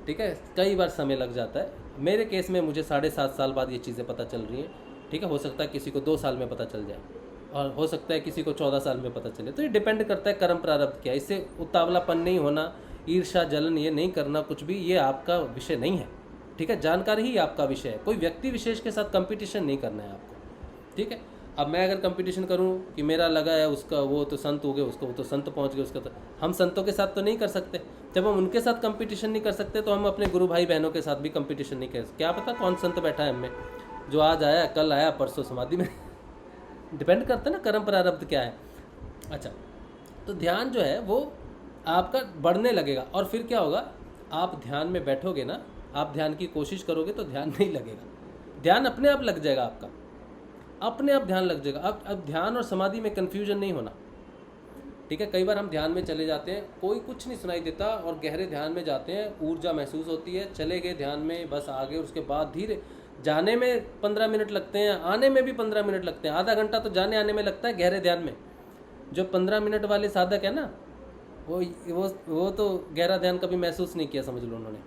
ठीक है, कई बार समय लग जाता है। मेरे केस में मुझे 7.5 साल बाद ये चीज़ें पता चल रही हैं। ठीक है, हो सकता है किसी को 2 साल में पता चल जाए, और हो सकता है किसी को 14 साल में पता चले। तो ये डिपेंड करता है कर्म प्रारब्ध क्या। इससे उतावलापन नहीं होना, ईर्ष्या जलन ये नहीं करना, कुछ भी, ये आपका विषय नहीं है। ठीक है, जानकारी ही आपका विषय है। कोई व्यक्ति विशेष के साथ कंपटीशन नहीं करना है आपको। ठीक है, अब मैं अगर कंपटीशन करूं कि मेरा लगा है उसका, वो तो संत हो गए, उसको वो तो संत पहुंच गए, उसका तो हम संतों के साथ तो नहीं कर सकते। जब हम उनके साथ कंपटीशन नहीं कर सकते तो हम अपने गुरु भाई बहनों के साथ भी कंपटीशन नहीं कर सकते। क्या पता कौन संत बैठा है हमें, जो आज आया, कल आया, परसों समाधि में। डिपेंड करता है ना कर्म प्रारब्ध क्या है। अच्छा, तो ध्यान जो है वो आपका बढ़ने लगेगा, और फिर क्या होगा, आप ध्यान में बैठोगे ना, आप ध्यान की कोशिश करोगे तो ध्यान नहीं लगेगा। ध्यान अपने आप लग जाएगा आपका, अपने आप ध्यान लग जाएगा। अब ध्यान और समाधि में कन्फ्यूजन नहीं होना, ठीक है। कई बार हम ध्यान में चले जाते हैं, कोई कुछ नहीं सुनाई देता और गहरे ध्यान में जाते हैं, ऊर्जा महसूस होती है, चले गए ध्यान में, बस आगे। उसके बाद धीरे जाने में 15 मिनट लगते हैं, आने में भी 15 मिनट लगते हैं, आधा घंटा तो जाने आने में लगता है गहरे ध्यान में। जो 15 मिनट वाले साधक है ना, वो तो गहरा ध्यान कभी महसूस नहीं किया, समझ लो उन्होंने।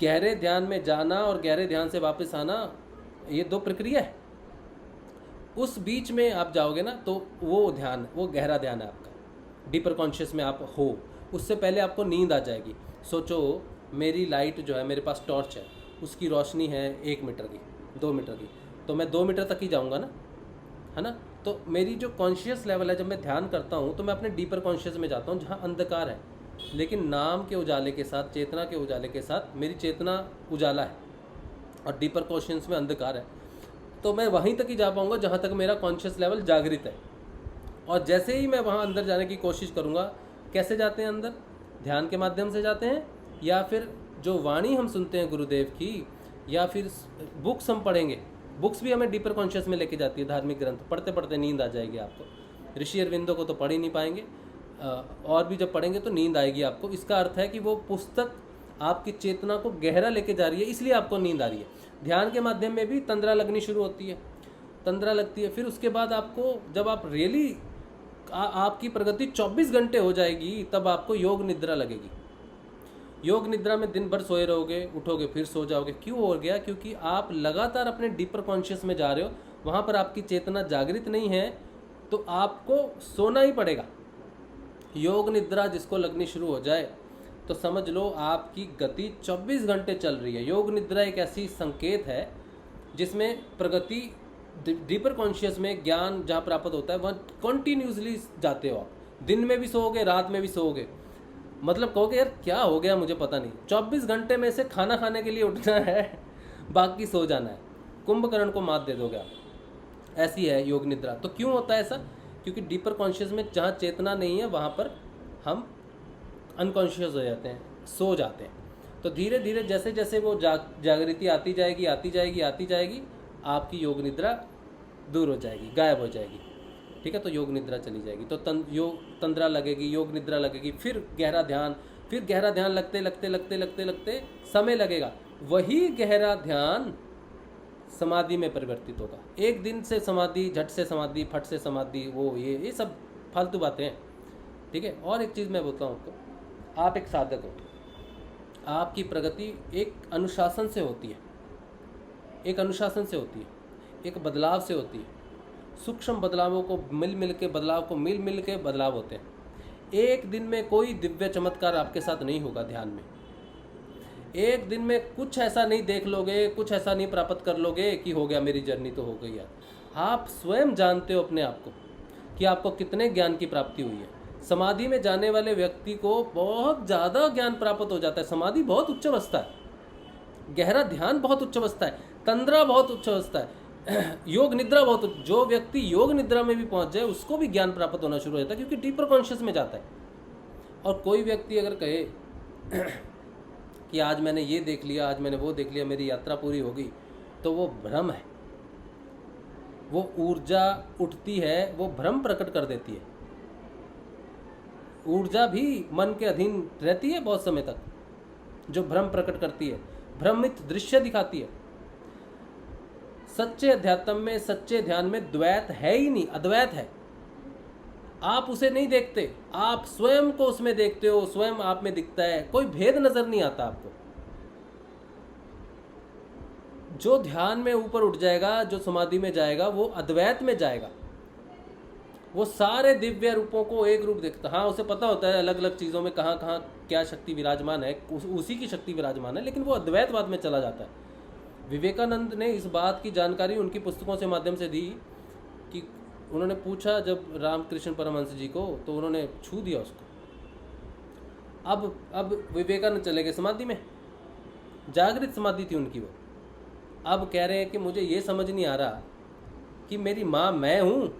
गहरे ध्यान में जाना और गहरे ध्यान से वापस आना, ये दो प्रक्रिया है। उस बीच में आप जाओगे ना तो वो ध्यान, वो गहरा ध्यान है आपका, डीपर कॉन्शियस में आप हो। उससे पहले आपको नींद आ जाएगी। सोचो मेरी लाइट जो है, मेरे पास टॉर्च है, उसकी रोशनी है 1 मीटर की, 2 मीटर की, तो मैं 2 मीटर तक ही जाऊँगा ना, है ना। तो मेरी जो कॉन्शियस लेवल है, जब मैं ध्यान करता हूँ तो मैं अपने डीपर कॉन्शियस में जाता हूँ, जहाँ अंधकार है, लेकिन नाम के उजाले के साथ, चेतना के उजाले के साथ मेरी चेतना उजाला है और डीपर कॉन्शियस में अंधकार है। तो मैं वहीं तक ही जा पाऊँगा जहाँ तक मेरा कॉन्शियस लेवल जागृत है। और जैसे ही मैं वहाँ अंदर जाने की कोशिश करूँगा, कैसे जाते हैं अंदर? ध्यान के माध्यम से जाते हैं, या फिर जो वाणी हम सुनते हैं गुरुदेव की, या फिर बुक्स हम पढ़ेंगे। बुक्स भी हमें डीपर कॉन्शियस में लेके जाती है। धार्मिक ग्रंथ पढ़ते पढ़ते नींद आ जाएगी आपको। ऋषि अरविंदो को तो पढ़ ही नहीं पाएंगे, और भी जब पढ़ेंगे तो नींद आएगी आपको। इसका अर्थ है कि वो पुस्तक आपकी चेतना को गहरा लेके जा रही है, इसलिए आपको नींद आ रही है। ध्यान के माध्यम में भी तंद्रा लगनी शुरू होती है, तंद्रा लगती है। फिर उसके बाद आपको, जब आप रियली आपकी प्रगति 24 घंटे हो जाएगी, तब आपको योग निद्रा लगेगी। योग निद्रा में दिन भर सोए रहोगे, उठोगे फिर सो जाओगे। क्यों हो गया? क्योंकि आप लगातार अपने डीपर कॉन्शियस में जा रहे हो, वहाँ पर आपकी चेतना जागृत नहीं है, तो आपको सोना ही पड़ेगा। योग निद्रा जिसको लगनी शुरू हो जाए तो समझ लो आपकी गति 24 घंटे चल रही है। योग निद्रा एक ऐसी संकेत है जिसमें प्रगति, डीपर कॉन्शियस में ज्ञान जहाँ प्राप्त होता है, वहाँ कंटिन्यूसली जाते हो आप। दिन में भी सोओगे, रात में भी सोओगे। मतलब कहोगे यार क्या हो गया, मुझे पता नहीं। 24 घंटे में से खाना खाने के लिए उठना है, बाकी सो जाना है। कुंभकर्ण को मात दे दोगे आप। ऐसी है योग निद्रा। तो क्यों होता है ऐसा? क्योंकि डीपर कॉन्शियस में जहाँ चेतना नहीं है, वहाँ पर हम अनकॉन्शियस हो जाते हैं, सो जाते हैं। तो धीरे धीरे जैसे जैसे वो जागृति आती जाएगी, आपकी योग निद्रा दूर हो जाएगी, गायब हो जाएगी। ठीक है, तो योग निद्रा चली जाएगी। तो तंद्रा लगेगी, योग निद्रा लगेगी, फिर गहरा ध्यान लगते समय लगेगा। वही गहरा ध्यान समाधि में परिवर्तित होगा। एक दिन से समाधि, झट से समाधि, फट से समाधि, वो ये सब फालतू बातें हैं। ठीक है। और एक चीज़ मैं बोलता हूँ आपको, आप एक साधक हो, आपकी प्रगति एक अनुशासन से होती है, एक बदलाव से होती है। सूक्ष्म बदलावों को मिल के बदलाव होते हैं। एक दिन में कोई दिव्य चमत्कार आपके साथ नहीं होगा। ध्यान में एक दिन में कुछ ऐसा नहीं देख लोगे, कुछ ऐसा नहीं प्राप्त कर लोगे कि हो गया, मेरी जर्नी तो हो गई यार। आप स्वयं जानते हो अपने आप को कि आपको कितने ज्ञान की प्राप्ति हुई है। समाधि में जाने वाले व्यक्ति को बहुत ज़्यादा ज्ञान प्राप्त हो जाता है। समाधि बहुत उच्च अवस्था है, गहरा ध्यान बहुत उच्च अवस्था है, तंद्रा बहुत उच्च अवस्था है, योग निद्रा बहुत। जो व्यक्ति योग निद्रा में भी पहुंच जाए उसको भी ज्ञान प्राप्त होना शुरू हो जाता है, क्योंकि डीपर कॉन्शियस में जाता है। और कोई व्यक्ति अगर कहे कि आज मैंने ये देख लिया, आज मैंने वो देख लिया, मेरी यात्रा पूरी हो गई, तो वो भ्रम है। वो ऊर्जा उठती है, वो भ्रम प्रकट कर देती है। ऊर्जा भी मन के अधीन रहती है बहुत समय तक, जो भ्रम प्रकट करती है, भ्रमित दृश्य दिखाती है। सच्चे अध्यात्म में, सच्चे ध्यान में द्वैत है ही नहीं, अद्वैत है। आप उसे नहीं देखते, आप स्वयं को उसमें देखते हो, स्वयं आप में दिखता है, कोई भेद नजर नहीं आता आपको। जो ध्यान में ऊपर उठ जाएगा, जो समाधि में जाएगा, वो अद्वैत में जाएगा। वो सारे दिव्य रूपों को एक रूप देखता। हाँ, उसे पता होता है अलग अलग चीज़ों में कहाँ कहाँ क्या शक्ति विराजमान है, उसी की शक्ति विराजमान है, लेकिन वो अद्वैतवाद में चला जाता है। विवेकानंद ने इस बात की जानकारी उनकी पुस्तकों से माध्यम से दी कि उन्होंने पूछा जब रामकृष्ण परमहंस जी को, तो उन्होंने छू दिया उसको। अब विवेकानंद चले गए समाधि में, जागृत समाधि थी उनकी। वो अब कह रहे हैं कि मुझे ये समझ नहीं आ रहा कि मेरी माँ मैं हूँ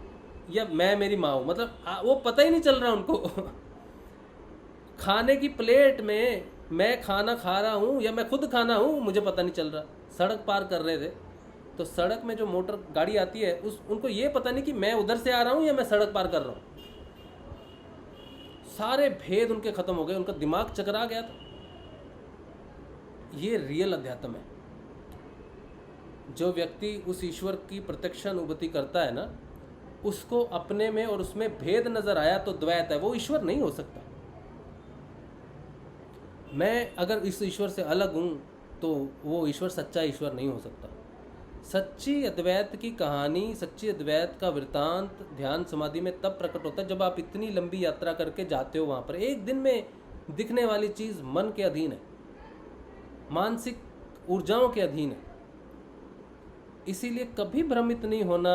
या मैं मेरी माँ हूँ। मतलब वो पता ही नहीं चल रहा उनको। खाने की प्लेट में मैं खाना खा रहा हूँ या मैं खुद खाना हूँ, मुझे पता नहीं चल रहा। सड़क पार कर रहे थे, तो सड़क में जो मोटर गाड़ी आती है उनको ये पता नहीं कि मैं उधर से आ रहा हूँ या मैं सड़क पार कर रहा हूँ। सारे भेद उनके खत्म हो गए, उनका दिमाग चकरा गया था। ये रियल अध्यात्म है। जो व्यक्ति उस ईश्वर की प्रत्यक्ष अनुभूति करता है ना, उसको अपने में और उसमें भेद नजर आया तो द्वैत है, वो ईश्वर नहीं हो सकता। मैं अगर इस ईश्वर से अलग हूं तो वो ईश्वर सच्चा ईश्वर नहीं हो सकता। सच्ची अद्वैत की कहानी, सच्ची अद्वैत का वृतांत ध्यान समाधि में तब प्रकट होता है जब आप इतनी लंबी यात्रा करके जाते हो वहां पर। एक दिन में दिखने वाली चीज मन के अधीन है, मानसिक ऊर्जाओं के अधीन है। इसीलिए कभी भ्रमित नहीं होना,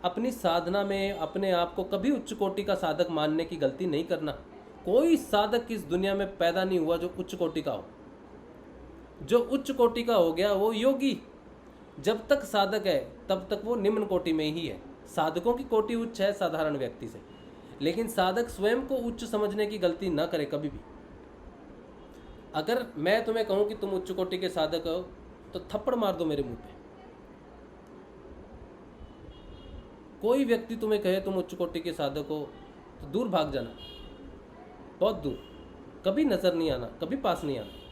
अपनी साधना में अपने आप को कभी उच्च कोटि का साधक मानने की गलती नहीं करना। कोई साधक इस दुनिया में पैदा नहीं हुआ जो उच्च कोटि का हो। जो उच्च कोटि का हो गया वो योगी। जब तक साधक है तब तक वो निम्न कोटि में ही है। साधकों की कोटि उच्च है साधारण व्यक्ति से, लेकिन साधक स्वयं को उच्च समझने की गलती ना करे कभी भी। अगर मैं तुम्हें कहूं कि तुम उच्च कोटि के साधक हो तो थप्पड़ मार दो मेरे मुंह पे। कोई व्यक्ति तुम्हें कहे तुम उच्च कोटि के साधक हो तो दूर भाग जाना, बहुत दूर, कभी नजर नहीं आना, कभी पास नहीं आना।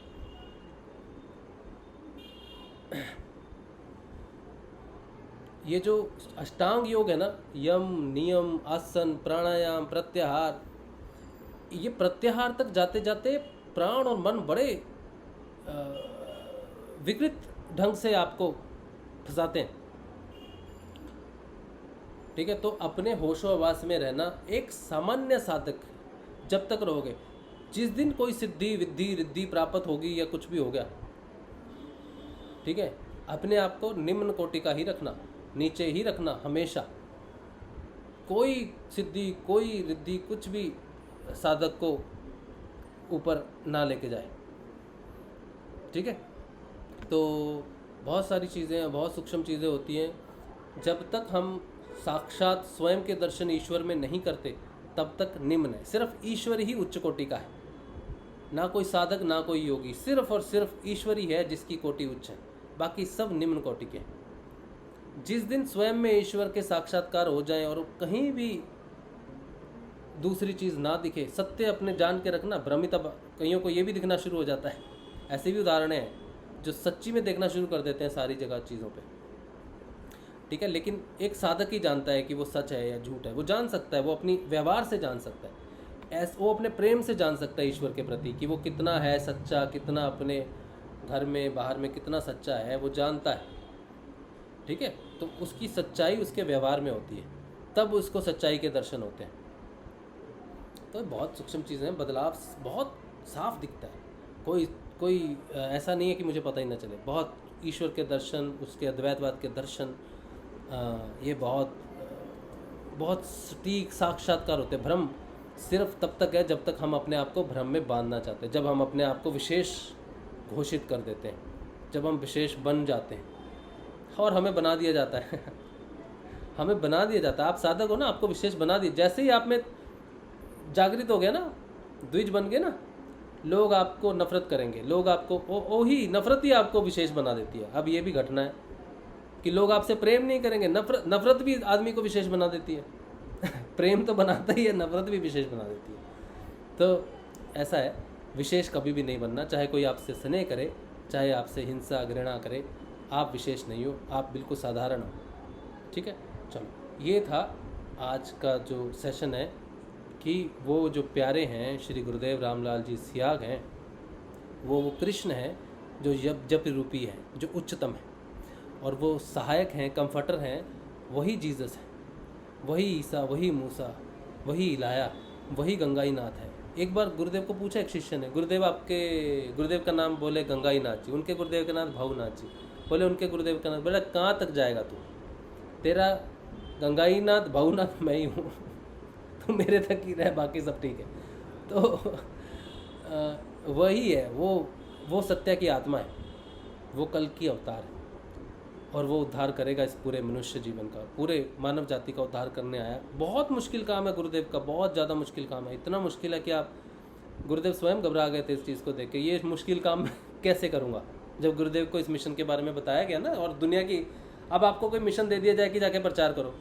ये जो अष्टांग योग है ना, यम, नियम, आसन, प्राणायाम, प्रत्याहार, ये प्रत्याहार तक जाते जाते प्राण और मन बड़े विकृत ढंग से आपको फंसाते हैं। ठीक है, तो अपने होशोहवास में रहना एक सामान्य साधक जब तक रहोगे। जिस दिन कोई सिद्धि विद्धि रिद्धि प्राप्त होगी या कुछ भी हो गया, ठीक है, अपने आप को निम्न कोटि का ही रखना, नीचे ही रखना हमेशा। कोई सिद्धि कोई रिद्धि कुछ भी साधक को ऊपर ना लेके जाए। ठीक है, तो बहुत सारी चीज़ें हैं, बहुत सूक्ष्म चीज़ें होती हैं। जब तक हम साक्षात स्वयं के दर्शन ईश्वर में नहीं करते तब तक निम्न है। सिर्फ ईश्वर ही उच्च कोटि का है, ना कोई साधक ना कोई योगी। सिर्फ और सिर्फ ईश्वर ही है जिसकी कोटि उच्च है, बाकी सब निम्न कोटि के हैं। जिस दिन स्वयं में ईश्वर के साक्षात्कार हो जाए और कहीं भी दूसरी चीज़ ना दिखे, सत्य अपने जान के रखना। भ्रमित अब कईयों को ये भी दिखना शुरू हो जाता है। ऐसे भी उदाहरण हैं जो सच्ची में देखना शुरू कर देते हैं सारी जगह चीज़ों पे। ठीक है, लेकिन एक साधक ही जानता है कि वो सच है या झूठ है। वो जान सकता है, वो अपनी व्यवहार से जान सकता है, वो अपने प्रेम से जान सकता है ईश्वर के प्रति कि वो कितना है सच्चा, कितना अपने घर में बाहर में कितना सच्चा है, वो जानता है। ठीक है, तो उसकी सच्चाई उसके व्यवहार में होती है, तब उसको सच्चाई के दर्शन होते हैं। तो बहुत सूक्ष्म चीज़ें हैं, बदलाव बहुत साफ दिखता है। कोई ऐसा नहीं है कि मुझे पता ही ना चले। बहुत ईश्वर के दर्शन, उसके अद्वैतवाद के दर्शन, ये बहुत सटीक साक्षात्कार होते हैं। भ्रम सिर्फ तब तक है जब तक हम अपने आप को भ्रम में बांधना चाहते हैं। जब हम अपने आप को विशेष घोषित कर देते हैं, जब हम विशेष बन जाते हैं, और हमें बना दिया जाता है हमें बना दिया जाता है। आप साधक हो ना, आपको विशेष बना दिया। जैसे ही आप में जागृत हो गया ना, द्विज बन गए ना, लोग आपको नफरत करेंगे। लोग आपको ही नफरत ही आपको विशेष बना देती है। अब ये भी घटना है कि लोग आपसे प्रेम नहीं करेंगे, नफरत भी आदमी को विशेष बना देती है प्रेम तो बनाता ही है, नफरत भी विशेष बना देती है। तो ऐसा है, विशेष कभी भी नहीं बनना। चाहे कोई आपसे स्नेह करे, चाहे आपसे हिंसा घृणा करे, आप विशेष नहीं हो, आप बिल्कुल साधारण हो। ठीक है, चलो, ये था आज का जो सेशन है कि वो जो प्यारे हैं श्री गुरुदेव रामलाल जी सियाग हैं, वो कृष्ण हैं जो जप रूपी है, जो उच्चतम है, और वो सहायक हैं, कंफर्टर हैं, वही जीसस है, वही ईसा, वही मूसा, वही इलाया, वही गंगाई नाथ है। एक बार गुरुदेव को पूछा एक शिष्य ने, गुरुदेव का नाम बोले गंगाई नाथ जी, उनके गुरुदेव का नाम भाऊनाथ जी, बोले उनके गुरुदेव का नाम, बोला कहाँ तक जाएगा तू, तेरा गंगाई नाथ भाऊनाथ मैं ही हूँ तो मेरे तक ही रहे, बाकी सब ठीक है। तो वही है, वो सत्य की आत्मा है, वो कल की अवतार है, और वो उद्धार करेगा इस पूरे मनुष्य जीवन का, पूरे मानव जाति का उद्धार करने आया। बहुत मुश्किल काम है गुरुदेव का, बहुत ज़्यादा मुश्किल काम है। इतना मुश्किल है कि आप, गुरुदेव स्वयं घबरा गए थे इस चीज़ को देख के, ये मुश्किल काम कैसे करूँगा। जब गुरुदेव को इस मिशन के बारे में बताया गया ना, और दुनिया की अब आपको कोई मिशन दे दिया जाए कि जाके प्रचार करो,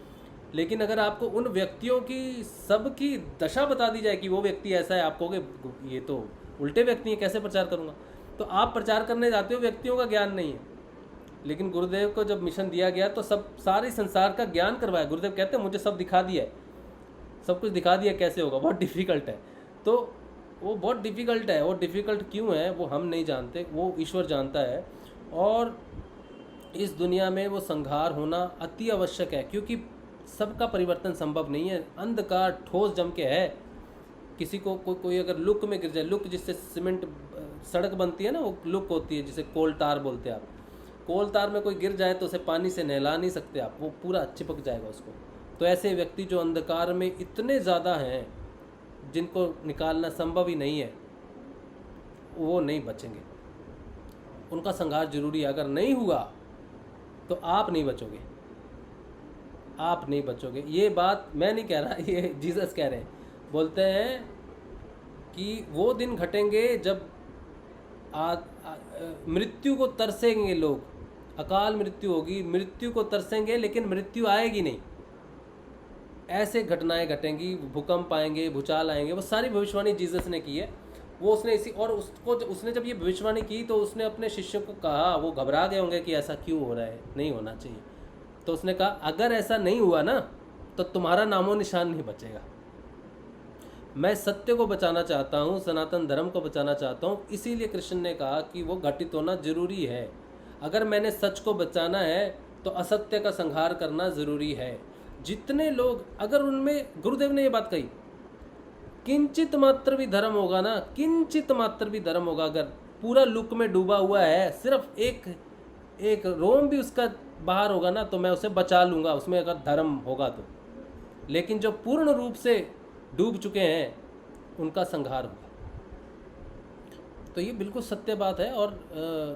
लेकिन अगर आपको उन व्यक्तियों की सबकी दशा बता दी जाए कि वो व्यक्ति ऐसा है, आप कहोगे ये तो उल्टे व्यक्ति हैं, कैसे प्रचार करूँगा। तो आप प्रचार करने जाते हो, व्यक्तियों का ज्ञान नहीं है। लेकिन गुरुदेव को जब मिशन दिया गया तो सब सारे संसार का ज्ञान करवाया। गुरुदेव कहते हैं मुझे सब दिखा दिया है, सब कुछ दिखा दिया, कैसे होगा, बहुत डिफ़िकल्ट है। तो वो बहुत डिफ़िकल्ट है, वो डिफ़िकल्ट क्यों है वो हम नहीं जानते, वो ईश्वर जानता है। और इस दुनिया में वो संहार होना अति आवश्यक है, क्योंकि सबका परिवर्तन संभव नहीं है। अंधकार ठोस जम के है, किसी को कोई अगर लुक में गिर जाए, लुक जिससे सीमेंट सड़क बनती है ना, वो लुक होती है, जिसे कोल तार बोलते हैं आप। कोल तार में कोई गिर जाए तो उसे पानी से नहला नहीं सकते आप, वो पूरा चिपक जाएगा उसको। तो ऐसे व्यक्ति जो अंधकार में इतने ज़्यादा हैं, जिनको निकालना संभव ही नहीं है, वो नहीं बचेंगे, उनका संहार जरूरी है। अगर नहीं हुआ तो आप नहीं बचोगे, आप नहीं बचोगे। ये बात मैं नहीं कह रहा, ये जीसस कह रहे हैं। बोलते हैं कि वो दिन घटेंगे जब मृत्यु को तरसेंगे लोग, अकाल मृत्यु होगी, मृत्यु को तरसेंगे लेकिन मृत्यु आएगी नहीं। ऐसे घटनाएं घटेंगी, भूकंप आएंगे, भूचाल आएंगे, वो सारी भविष्यवाणी जीसस ने की है। वो उसने इसी, और उसने जब ये भविष्यवाणी की तो उसने अपने शिष्यों को कहा, वो घबरा गए होंगे कि ऐसा क्यों हो रहा है, नहीं होना चाहिए। तो उसने कहा अगर ऐसा नहीं हुआ ना तो तुम्हारा नामो निशान नहीं बचेगा। मैं सत्य को बचाना चाहता हूँ, सनातन धर्म को बचाना चाहता हूँ, इसीलिए कृष्ण ने कहा कि वो घटित होना जरूरी है। अगर मैंने सच को बचाना है तो असत्य का संहार करना ज़रूरी है। जितने लोग, अगर उनमें, गुरुदेव ने ये बात कही, किंचित मात्र भी धर्म होगा ना, किंचित मात्र भी धर्म होगा, अगर पूरा लुक में डूबा हुआ है, सिर्फ एक रोम भी उसका बाहर होगा ना, तो मैं उसे बचा लूँगा, उसमें अगर धर्म होगा तो। लेकिन जो पूर्ण रूप से डूब चुके हैं उनका संहार होगा। तो ये बिल्कुल सत्य बात है। और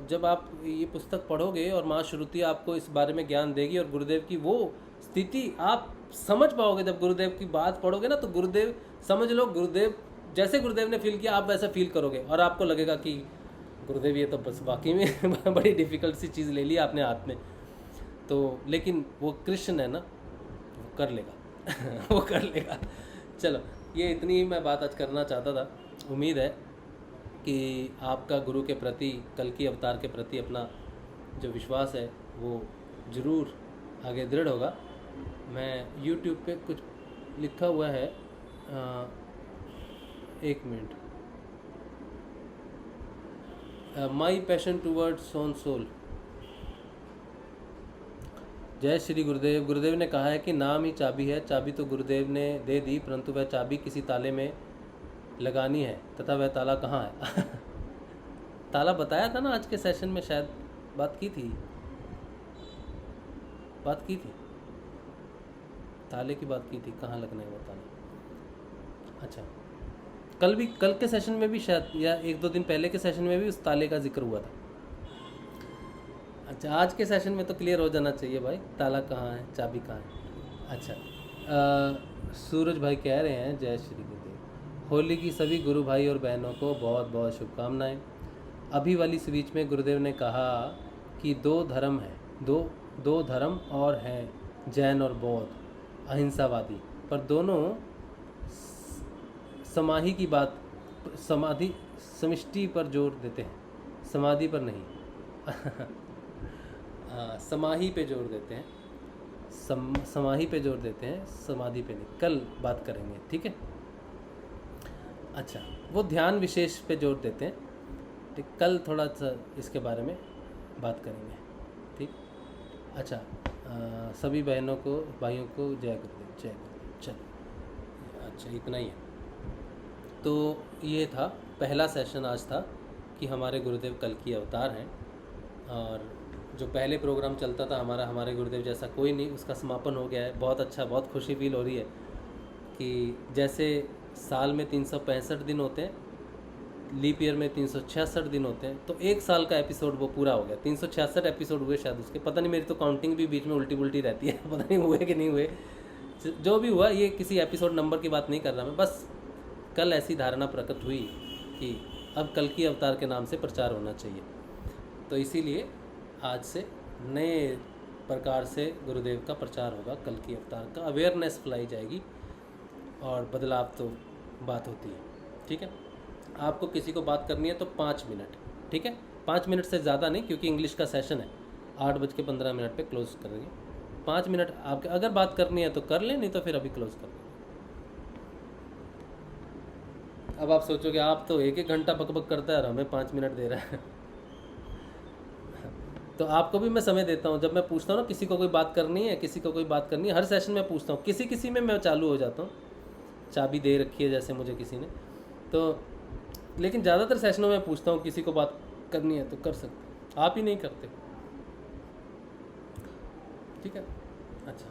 जब आप ये पुस्तक पढ़ोगे और माँ श्रुति आपको इस बारे में ज्ञान देगी और गुरुदेव की वो स्थिति आप समझ पाओगे। जब गुरुदेव की बात पढ़ोगे ना तो गुरुदेव, समझ लो गुरुदेव जैसे गुरुदेव ने फील किया आप वैसा फील करोगे, और आपको लगेगा कि गुरुदेव ये तो बस वाकई में बड़ी डिफ़िकल्ट सी चीज़ ले ली आपने हाथ में। तो लेकिन वो कृष्ण है ना, वो कर लेगा वो कर लेगा। चलो, ये इतनी मैं बात आज करना चाहता था। उम्मीद है कि आपका गुरु के प्रति, कल्कि अवतार के प्रति अपना जो विश्वास है वो ज़रूर आगे दृढ़ होगा। मैं YouTube पे कुछ लिखा हुआ है, एक minute, my passion towards on soul. जय श्री गुरुदेव। गुरुदेव ने कहा है कि नाम ही चाबी है। चाबी तो गुरुदेव ने दे दी, परंतु वह चाबी किसी ताले में लगानी है, तथा वह ताला कहाँ है? ताला बताया था ना आज के सेशन में, शायद बात की थी ताले की बात की थी, कहाँ लगना है वो ताला। अच्छा, कल के सेशन में भी शायद, या एक दो दिन पहले के सेशन में भी उस ताले का जिक्र हुआ था। अच्छा, आज के सेशन में तो क्लियर हो जाना चाहिए भाई, ताला कहाँ है, चाबी कहाँ है। अच्छा, सूरज भाई कह रहे हैं जय श्री गुरुदेव। होली की सभी गुरु भाई और बहनों को बहुत बहुत शुभकामनाएं। अभी वाली स्पीच में गुरुदेव ने कहा कि दो धर्म हैं, दो धर्म और हैं, जैन और बौद्ध, अहिंसावादी, पर दोनों समाधि की बात, समाधि समष्टि पर जोर देते हैं, समाधि पर नहीं। समाधि पे जोर देते हैं, समाधि पे जोर देते हैं, समाधि पे नहीं। कल बात करेंगे, ठीक है। अच्छा, वो ध्यान विशेष पे जोर देते हैं, ठीक, कल थोड़ा सा इसके बारे में बात करेंगे, ठीक। अच्छा, सभी बहनों को, भाइयों को जय गुरुदेव, जय गुरुदेव। चलो, अच्छा, इतना ही है। तो ये था पहला सेशन आज था कि हमारे गुरुदेव कल की अवतार हैं, और जो पहले प्रोग्राम चलता था हमारे गुरुदेव जैसा कोई नहीं, उसका समापन हो गया है। बहुत अच्छा, बहुत खुशी फील हो रही है कि जैसे साल में 365 दिन होते हैं, लीप ईयर में 366 दिन होते हैं, तो एक साल का एपिसोड वो पूरा हो गया। 366 एपिसोड हुए शायद उसके, पता नहीं, मेरी तो काउंटिंग भी बीच में उल्टी पुल्टी रहती है, पता नहीं हुए कि नहीं हुए। जो भी हुआ, ये किसी एपिसोड नंबर की बात नहीं कर रहा मैं, बस कल ऐसी धारणा प्रकट हुई कि अब कल की अवतार के नाम से प्रचार होना चाहिए। तो इसीलिए आज से नए प्रकार से गुरुदेव का प्रचार होगा, कल की अवतार का अवेयरनेस फैलाई जाएगी और बदलाव तो बात होती है। ठीक है, आपको किसी को बात करनी है तो 5 मिनट, ठीक है, 5 मिनट से ज़्यादा नहीं, क्योंकि इंग्लिश का सेशन है 8:15 पे क्लोज करेंगे। 5 मिनट आपके अगर बात करनी है तो कर लें, नहीं तो फिर अभी क्लोज कर लें। अब आप सोचोगे आप तो 1-1 घंटा बकबक करता है और हमें 5 मिनट दे रहा है तो आपको भी मैं समय देता हूँ। जब मैं पूछता हूँ ना किसी को कोई बात करनी है, किसी को कोई बात करनी है, हर सेशन में पूछता हूँ, किसी में मैं चालू हो जाता हूँ, चाबी दे रखी है जैसे मुझे किसी ने, तो लेकिन ज़्यादातर सेशनों में पूछता हूँ किसी को बात करनी है तो कर सकते, आप ही नहीं करते। ठीक है, अच्छा,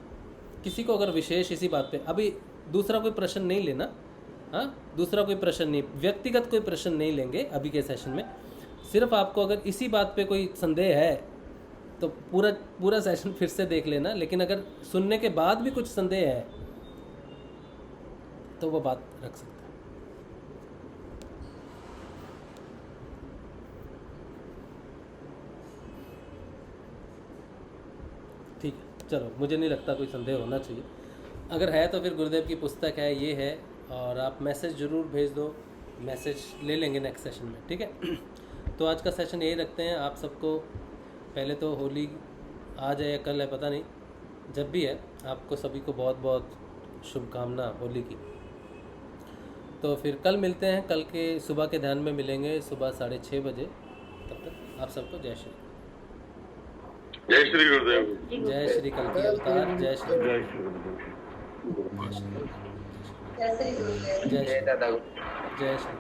किसी को अगर विशेष इसी बात पे, अभी दूसरा कोई प्रश्न नहीं लेना, हाँ, दूसरा कोई प्रश्न नहीं, व्यक्तिगत कोई प्रश्न नहीं लेंगे अभी के सेशन में। सिर्फ आपको अगर इसी बात पे कोई संदेह है तो पूरा सेशन फिर से देख लेना, लेकिन अगर सुनने के बाद भी कुछ संदेह है तो वो बात रख सकते हैं। ठीक है, चलो, मुझे नहीं लगता कोई संदेह होना चाहिए। अगर है तो फिर गुरुदेव की पुस्तक है, ये है, और आप मैसेज ज़रूर भेज दो, मैसेज ले लेंगे नेक्स्ट सेशन में। ठीक है, तो आज का सेशन यही रखते हैं। आप सबको पहले तो होली आज है या कल है पता नहीं, जब भी है आपको सभी को बहुत बहुत शुभकामना होली की। तो फिर कल मिलते हैं, कल के सुबह के ध्यान में मिलेंगे सुबह 6:30 बजे। तब तक आप सबको जय श्री गुरुदेव, जय श्री कल की अवतार, जय श्री जय दादा, जय श्री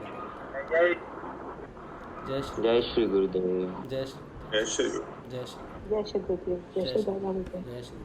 जय श्री जय श्री गुरुदेव, जय श्री जय श्री जय श्री जय श्री गुरुदेव, जय श्री दादा। जय श्री